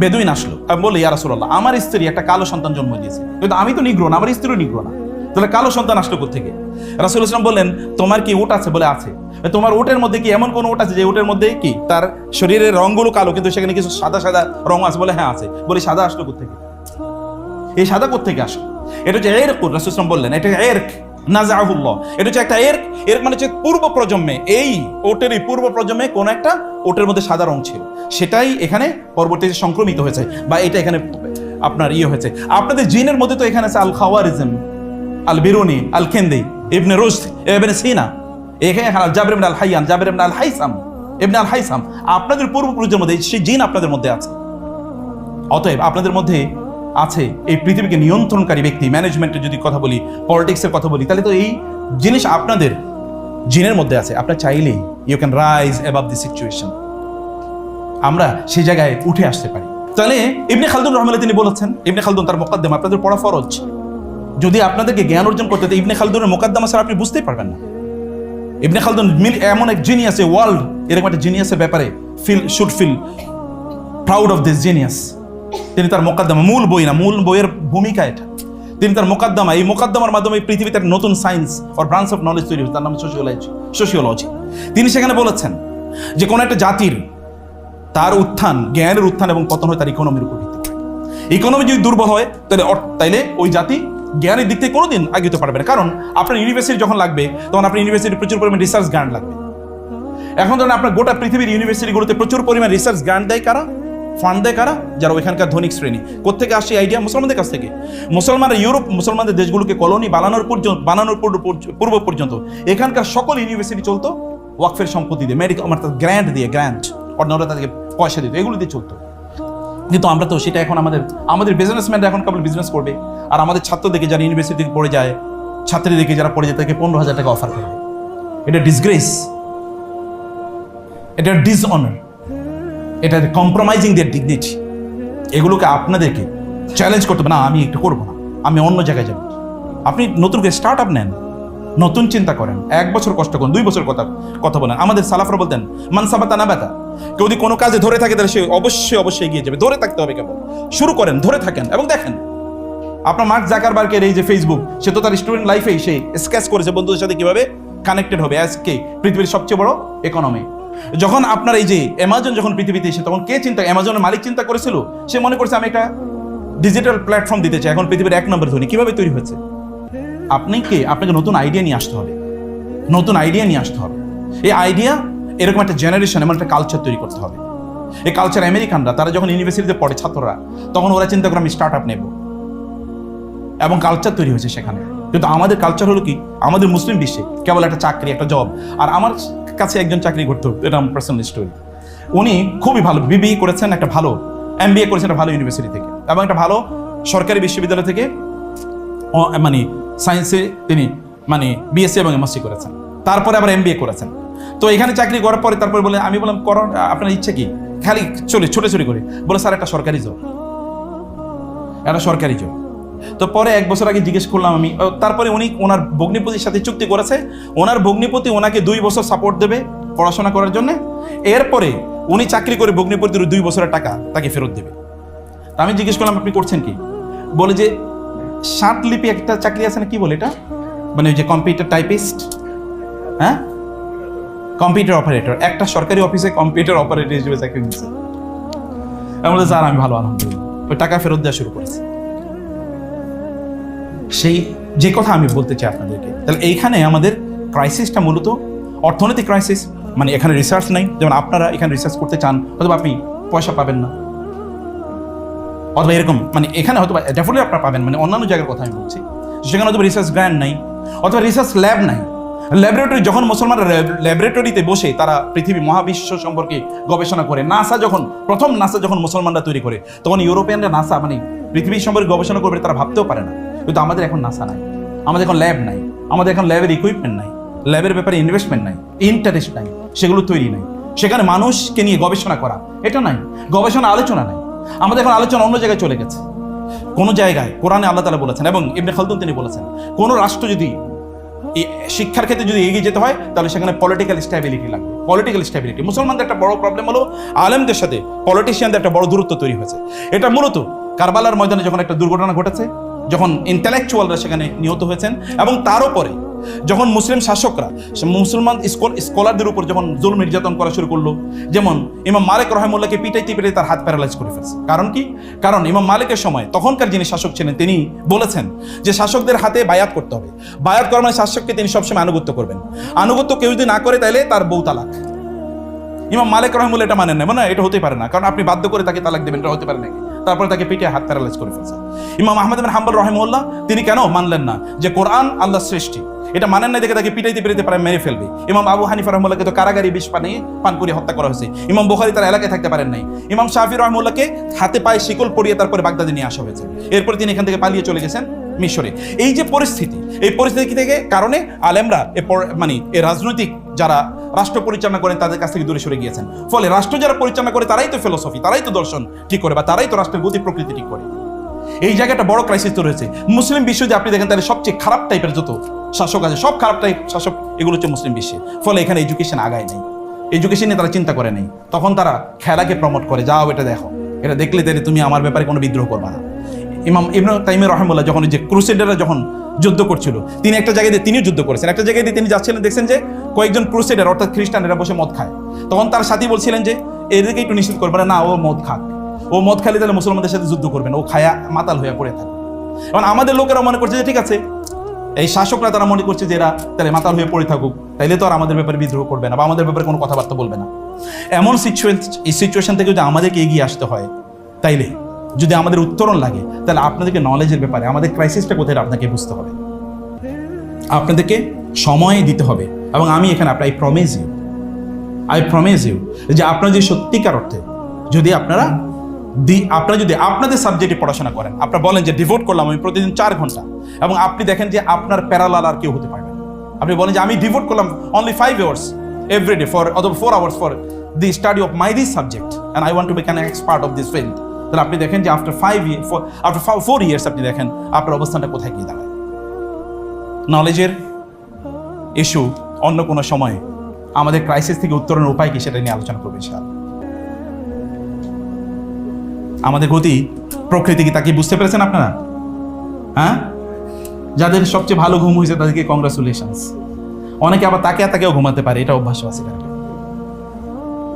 বেদুইন আসলো, আমি বলি ইয়া রাসূলুল্লাহ, আমার স্ত্রী একটা কালো সন্তান জন্ম দিয়েছে, কিন্তু আমি তো নিগ্রো না, আমার স্ত্রীও নিগ্রো না, তাহলে কালো সন্তান আসলো কোত্থেকে? রাসূল সাল্লাল্লাহু বললেন, তোমার কি উট আছে? বলে আছে। তোমার উটের মধ্যে কি এমন কোন উট আছে যে উটের মধ্যে কি তার শরীরের রঙগুলো কালো কিন্তু সেখানে কিছু সাদা সাদা রং আছে? বলে হ্যাঁ আছে। বলে সাদা আসলো কোত্থেকে? এই সাদা কোত্থেকে আসলো? এটা হচ্ছে এরক। রাসূল সাল্লাল্লাহু আলাইহি বললেন এটা এরক নাযাহুল্লাহ, এটা হচ্ছে একটা এরক। এরক মানে হচ্ছে পূর্ব প্রজন্মে, এই ওটেরই পূর্ব প্রজন্মে কোন একটা ওটের মধ্যে সাদা রং ছিল, সেটাই এখানে পরবর্তীতে সংক্রমিত হয়েছে, বা এটা এখানে আপনার হয়েছে। আপনাদের জিনের মধ্যে তো এখানে আছে আল খাওয়ারিজম, আল বিরুনি, আল কেন্দি, ইবনে রুশদ, ইবনে সিনা, এখানে আল জাবির ইবনে আল হাইয়ান, জাবির ইবনে আল হাইসাম, ইবনে আল হাইসাম, আপনাদের পূর্বপুরুষের মধ্যে সেই জিন আপনাদের মধ্যে আছে। অতএব আপনাদের মধ্যে আছে এই পৃথিবীকে নিয়ন্ত্রণকারী ব্যক্তি। ম্যানেজমেন্টের যদি কথা বলি, পলিটিক্সের কথা বলি, তাহলে তো এই জিনিস আপনাদের জিনের মধ্যে আছে। আপনার চাইলেই you can rise above the situation, আমরা সেই জায়গায় উঠে আসতে পারি। তাহলে ইবনে খালদুন রহমাতুল্লাহ তিনি বলেছেন, ইবনে খালদুন তার মুকাদ্দিমা আপনাদের পড়া ফরজ। যদি আপনাদেরকে জ্ঞান অর্জন করতে হতো ইবনে খালদুনের মুকাদ্দিমা ছাড়া আপনি বুঝতেই পারবেন না। ইবনে খালদুন এমন এক জিনিয়াস, ওয়ার্ল্ড এরকম একটা জিনিয়াসের ব্যাপারে should feel proud of this genius. তিনি তার মুকাদ্দিমা, মূল বই না, মূল বইয়ের ভূমিকা এটা, তিনি তার মুকাদ্দিমা, এই মুকাদ্দিমার মাধ্যমে পৃথিবীতে একটা নতুন science or branch of knowledge তৈরি হয়েছে, তার নাম সোশিওলজি। তিনি সেখানে বলেছেন যে কোন একটা জাতির তার উত্থান, জ্ঞানের উত্থান এবং পতন হয় তার ইকোনমির উপর ভিত্তি করে। ইকোনমি যদি দুর্বল হয় তাইলে ওই জাতি জ্ঞানের দিক থেকে কোনোদিন আগাতে পারবে না। কারণ আপনার ইউনিভার্সিটি যখন লাগবে তখন আপনার ইউনিভার্সিটি প্রচুর পরিমাণ রিসার্চ গ্রান্ট লাগবে। এখন ধরেন আপনার গোটা পৃথিবীর ইউনিভার্সিটিগুলোতে প্রচুর পরিমাণ রিসার্চ গ্রান্ট দেয় কারা? ফান্ড দেয় কারা? যারা ওইখানকার ধনিক শ্রেণী। কোত্থেকে আসছে আইডিয়া? মুসলমানদের কাছ থেকে। মুসলমানরা ইউরোপ, মুসলমানদের দেশগুলোকে কলোনি বানানোর পূর্ব পর্যন্ত এখানকার সকল ইউনিভার্সিটি চলতো ওয়াকফের সম্পত্তি দিয়ে, মেডিকেল গ্র্যান্ট দিয়ে, গ্র্যান্ট অন্যরা তাদেরকে পয়সা দিত, এগুলো দিয়ে চলতো। কিন্তু আমরা তো সেটা এখন আমাদের বিজনেসম্যানরা এখন কেবল বিজনেস করবে, আর আমাদের ছাত্রদেরকে যারা ইউনিভার্সিটি পড়ে যায়, ছাত্রীদেরকে যারা পড়ে যায় তাদেরকে 15,000 টাকা অফার করবে। এটা ডিসগ্রেস, এটা ডিসঅনার, এটা কম্প্রোমাইজিং দেয়ার ডিগনিটি। এগুলোকে আপনাদেরকে চ্যালেঞ্জ করতে হবে, না আমি একটু করবো না, আমি অন্য জায়গায় যাব। আপনি নতুন করে স্টার্ট আপ নেন, নতুন চিন্তা করেন, 1 বছর কষ্ট করুন, 2 বছর কথা বলেন। আমাদের সালাফরা বলতেন মান সাবাতা নাবাতা, কেউ যদি কোনো কাজে ধরে থাকে তাহলে সে অবশ্যই এগিয়ে যাবে। ধরে থাকতে হবে, কেবল শুরু করেন, ধরে থাকেন এবং দেখেন। আপনার মার্ক জাকারবার্গের এই যে ফেসবুক, সে তো তার স্টুডেন্ট লাইফেই সে স্কেচ করেছে বন্ধুদের সাথে কিভাবে কানেক্টেড হবে আজকে পৃথিবীর সবচেয়ে বড় ইকোনমি। যখন আপনার এই যে অ্যামাজন যখন পৃথিবীতে এসে, তখন কে চিন্তা, অ্যামাজনের মালিক চিন্তা করেছিল? সে মনে করছে আমি একটা ডিজিটাল প্ল্যাটফর্ম দিতে চাই, এখন পৃথিবীর 1 নম্বর ধনী। কিভাবে তৈরি হয়েছে? আপনাকে নতুন আইডিয়া নিয়ে আসতে হবে, নতুন আইডিয়া নিয়ে আসতে হবে। এই আইডিয়া এরকম একটা জেনারেশন, এমন একটা কালচার তৈরি করতে হবে। এই কালচার আমেরিকানরা তারা যখন ইউনিভার্সিটিতে পড়ে ছাত্ররা, তখন ওরা চিন্তা করে আমি স্টার্ট আপ নেব, এবং কালচার তৈরি হয়েছে সেখানে। কিন্তু আমাদের কালচার হলো কি, আমাদের মুসলিম বিশ্বে কেবল একটা চাকরি, একটা জব। আর আমার কাছে একজন চাকরি করতো, এটা আমার পার্সোনাল স্টোরি। উনি খুবই ভালো বিবিএ করেছেন, একটা ভালো এমবিএ করেছেন একটা ভালো ইউনিভার্সিটি থেকে, এবং একটা ভালো সরকারি বিশ্ববিদ্যালয় থেকে মানে সায়েন্সে তিনি মানে বিএসসি এবং এমএসসি করেছেন, তারপরে আবার এমবিএ করেছেন। তো এখানে চাকরি করার পরে তারপরে বলে, আমি বললাম করো, আপনার ইচ্ছে কি? খালি ছোটাছুটি করে বলে, স্যার একটা সরকারি জব, একটা সরকারি জব। তো পরে 1 বছর আগে জিজ্ঞেস করলাম আমি, তারপরে উনি ওনার ভগ্নিপতির সাথে চুক্তি করেছে, ওনার ভগ্নিপতি ওনাকে 2 বছর সাপোর্ট দেবে পড়াশোনা করার জন্য, এরপরে উনি চাকরি করে ভগ্নিপতির 2 বছরের টাকা তাকে ফেরত দেবে। তা আমি জিজ্ঞেস করলাম আপনি করছেন কি? বলে যে ষাটলিপি একটা চাকরি আছে না, কি বলে এটা, মানে ওই যে কম্পিউটার টাইপিস্ট, হ্যাঁ কম্পিউটার অপারেটর, একটা সরকারি অফিসে কম্পিউটার অপারেটর হিসেবে চাকরি নিচ্ছে। আমি বলতে স্যার আমি ভালো, আলহামদুলিল্লাহ, ওই টাকা ফেরত দেওয়া শুরু করেছে। সেই যে কথা আমি বলতে চাই আপনাদেরকে, তাহলে এইখানে আমাদের ক্রাইসিসটা মূলত অর্থনৈতিক ক্রাইসিস, মানে এখানে রিসার্চ নেই। যেমন আপনারা এখানে রিসার্চ করতে চান, হয়তো আপনি পয়সা পাবেন না, অথবা এরকম মানে এখানে হয়তো ডেফিনেটলি আপনারা পাবেন, মানে অন্যান্য জায়গার কথা আমি বলছি, সেখানে হয়তো রিসার্চ গ্র্যান্ড নাই, অথবা রিসার্চ ল্যাব নাই। ল্যাবরেটরি, যখন মুসলমানরা ল্যাবরেটরিতে বসে তারা পৃথিবী মহাবিশ্ব সম্পর্কে গবেষণা করে, নাসা যখন মুসলমানরা তৈরি করে, তখন ইউরোপিয়ানরা নাসা মানে পৃথিবী সম্পর্কে গবেষণা করবে তারা ভাবতেও পারে না। কিন্তু আমাদের এখন নাসা নাই, আমাদের এখন ল্যাব নাই, আমাদের এখন ল্যাবের ইকুইপমেন্ট নাই, ল্যাবের ব্যাপারে ইনভেস্টমেন্ট নাই, ইন্টারেস্ট নাই, সেগুলো তৈরি নাই। সেখানে মানুষকে নিয়ে গবেষণা করা এটা নাই, গবেষণা আলোচনা নাই। আমাদের এখন আলোচনা অন্য জায়গায় চলে গেছে। কোনো জায়গায় কোরআনে আল্লাহ তাআলা বলেছেন এবং ইবনে খালদুন তিনি বলেছেন, কোনো রাষ্ট্র যদি শিক্ষার ক্ষেত্রে যদি এগিয়ে যেতে হয় তাহলে সেখানে পলিটিক্যাল স্ট্যাবিলিটি লাগবে। পলিটিক্যাল স্ট্যাবিলিটি মুসলমানদের একটা বড় প্রবলেম হলো, আলেমদের সাথে পলিটিশিয়ানদের একটা বড় দূরত্ব তৈরি হয়েছে। এটা মূলত কারবালার ময়দানে যখন একটা দুর্ঘটনা ঘটেছে, যখন ইন্টেলেকচুয়ালরা সেখানে নিহত হয়েছেন, এবং তারও পরে যখন মুসলিম শাসকরা মুসলমান স্কলারদের উপর যখন জুলুম নির্যাতন করা শুরু করলো, যেমন ইমাম মালিক রাহিমাহুল্লাহকে পিটাইতে পিটাইতে তার হাত প্যারালাইজ করে ফেলছে। কারণ কি? কারণ ইমাম মালিকের সময় তখনকার যিনি শাসক ছিলেন তিনি বলেছেন যে শাসকদের হাতে বায়াত করতে হবে, বায়াত করা মানে শাসককে তিনি সবসময় আনুগত্য করবেন, আনুগত্য কেউ যদি না করে তাহলে তার বউ তালাক। ইমাম মালিক রাহিমাহুল্লাহ এটা মানেন না, মানে এটা হতে পারে না, কারণ আপনি বাধ্য করে তাকে তালাক দেবেন, এটা হতে পারে নাকি? তারপরে তাকে পিটিয়ে হাত প্যারালাইজ করে ফেলছে। ইমাম আহমদ বিন হাম্বল রাহিমাহুল্লাহ তিনি কেন মানলেন না যে কোরআন আল্লাহর সৃষ্টি, এটা মানেন না, দেখে তাকে পিটাইতে পিটাইতে পারে মেরে ফেলবে। ইমাম আবু হানিফা রাহিমাহুল্লাহকে তো কারাগারি বিষ পান করে হত্যা করা হয়েছে। ইমাম বুখারী তার এলাকায় থাকতে পারেন নাই। ইমাম শাফি রাহিমাহুল্লাহকে হাতে পায়ে শিকল পরিয়ে তারপরে বাগদাদে নিয়ে আসা হয়েছে। এরপরে তিনি এখান থেকে পালিয়ে চলে গেছেন মিশরে। এই যে পরিস্থিতি, এই পরিস্থিতি থেকে কারণে আলেমরা মানে এই রাজনৈতিক যারা রাষ্ট্র পরিচালনা করেন তাদের কাছ থেকে দূরে সরে গিয়েছেন। ফলে রাষ্ট্র যারা পরিচালনা করে তারাই তো ফিলোসফি, তারাই তো দর্শন ঠিক করে, বা তারাই তো রাষ্ট্রের গতি প্রকৃতি ঠিক করে। এই জায়গাটা বড় ক্রাইসিস তৈরি হয়েছে। মুসলিম বিশ্ব যে আপনি দেখেন তাহলে সবচেয়ে খারাপ টাইপের যত শাসক আছে, সব খারাপ টাইপ শাসক এগুলো হচ্ছে মুসলিম বিশ্বে। ফলে এখানে এডুকেশন আগায় নেই, এডুকেশন নিয়ে তারা চিন্তা করে নেই। তখন তারা খেলাকে প্রমোট করে, যাও এটা দেখো, এটা দেখলে তাহলে তুমি আমার ব্যাপারে কোনো বিদ্রোহ করবা না। ইমাম ইবনে তাইমিয়া রাহিমাহুল্লাহ যখন যে ক্রুসেডাররা যখন যুদ্ধ করছিল, তিনি একটা জায়গায় দিয়ে তিনিও যুদ্ধ করেছেন। একটা জায়গায় দিয়ে তিনি যাচ্ছিলেন, দেখছেন যে কয়েকজন ক্রুসেডার অর্থাৎ খ্রিস্টানেরা বসে মদ খায়। তখন তার সাথী বলছিলেন যে এদেরকে একটু নিষেধ করবে না, ও মদ খাক, ও মদ খালি তাহলে মুসলমানদের সাথে যুদ্ধ করবেন, ও খায়া মাতাল হয়ে পড়ে থাকে। এখন আমাদের লোকেরা মনে করছে যে ঠিক আছে, এই শাসকরা তারা মনে করছে যে এরা তাহলে মাতাল হয়ে পড়ে থাকুক, তাইলে তো আর আমাদের ব্যাপারে বিদ্রোহ করবে না বা আমাদের ব্যাপারে কোনো কথাবার্তা বলবে না। এমন সিচুয়েশন থেকে যদি আমাদেরকে এগিয়ে আসতে হয়, তাইলে যদি আমাদের উত্তরণ লাগে, তাহলে আপনাদেরকে নলেজের ব্যাপারে আমাদের ক্রাইসিসটা কোথায় আপনাকে বুঝতে হবে, আপনাদেরকে সময় দিতে হবে। এবং আমি এখানে আই প্রমিস ইউ যে আপনারা যে সত্যিকার অর্থে যদি আপনারা যদি আপনাদের সাবজেক্টে পড়াশোনা করেন, আপনারা বলেন যে ডিভোট করলাম আমি প্রতিদিন 4 ঘন্টা, এবং আপনি দেখেন যে আপনার প্যারালাল আর কেউ হতে পারবে না। আপনি বলেন যে আমি ডিভোট করলাম only 5 hours every day for অথবা 4 hours for the study of this subject and I want to become an expert of this field, তাহলে আপনি দেখেন যে after 4 years আপনি দেখেন আপনার অবস্থানটা কোথায় গিয়ে দাঁড়ায়। নলেজের ইস্যু অন্য কোনো সময় আমাদের ক্রাইসিস থেকে উত্তরণের উপায় কি সেটা নিয়ে আলোচনা করবো ইনশাআল্লাহ। আমাদের গতি প্রকৃতি কি তাকে বুঝতে পেরেছেন আপনারা? হ্যাঁ, যাদের সবচেয়ে ভালো ঘুম হয়েছে তাদেরকে কংগ্রাচুলেশনস। অনেকে আবার তাকেও ঘুমাতে পারে, এটা অভ্যাস আছে।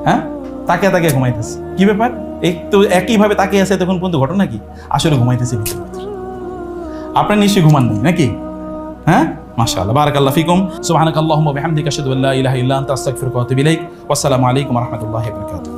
হ্যাঁ, তাকে ঘুমাইতেছে, কি ব্যাপার? একটু একইভাবে তাকিয়ে আছে তখন পর্যন্ত, ঘটনা কি? আসলে ঘুমাইতেছে ভিতরে। আপনার নিশ্চয়ই ঘুমান নেই নাকি? হ্যাঁ, মাশাআল্লাহ, বারাকাল্লাহু ফিকুম, সুবহানাকাল্লাহুম্মা ওয়া বিহামদিকা আশহাদু আল্লা ইলাহা ইল্লা আনতা আস্তাগফিরুকা ওয়া আতুবু ইলাইক। ওয়াসসালামু আলাইকুম ওয়া রাহমাতুল্লাহি ওয়া বারাকাতুহু।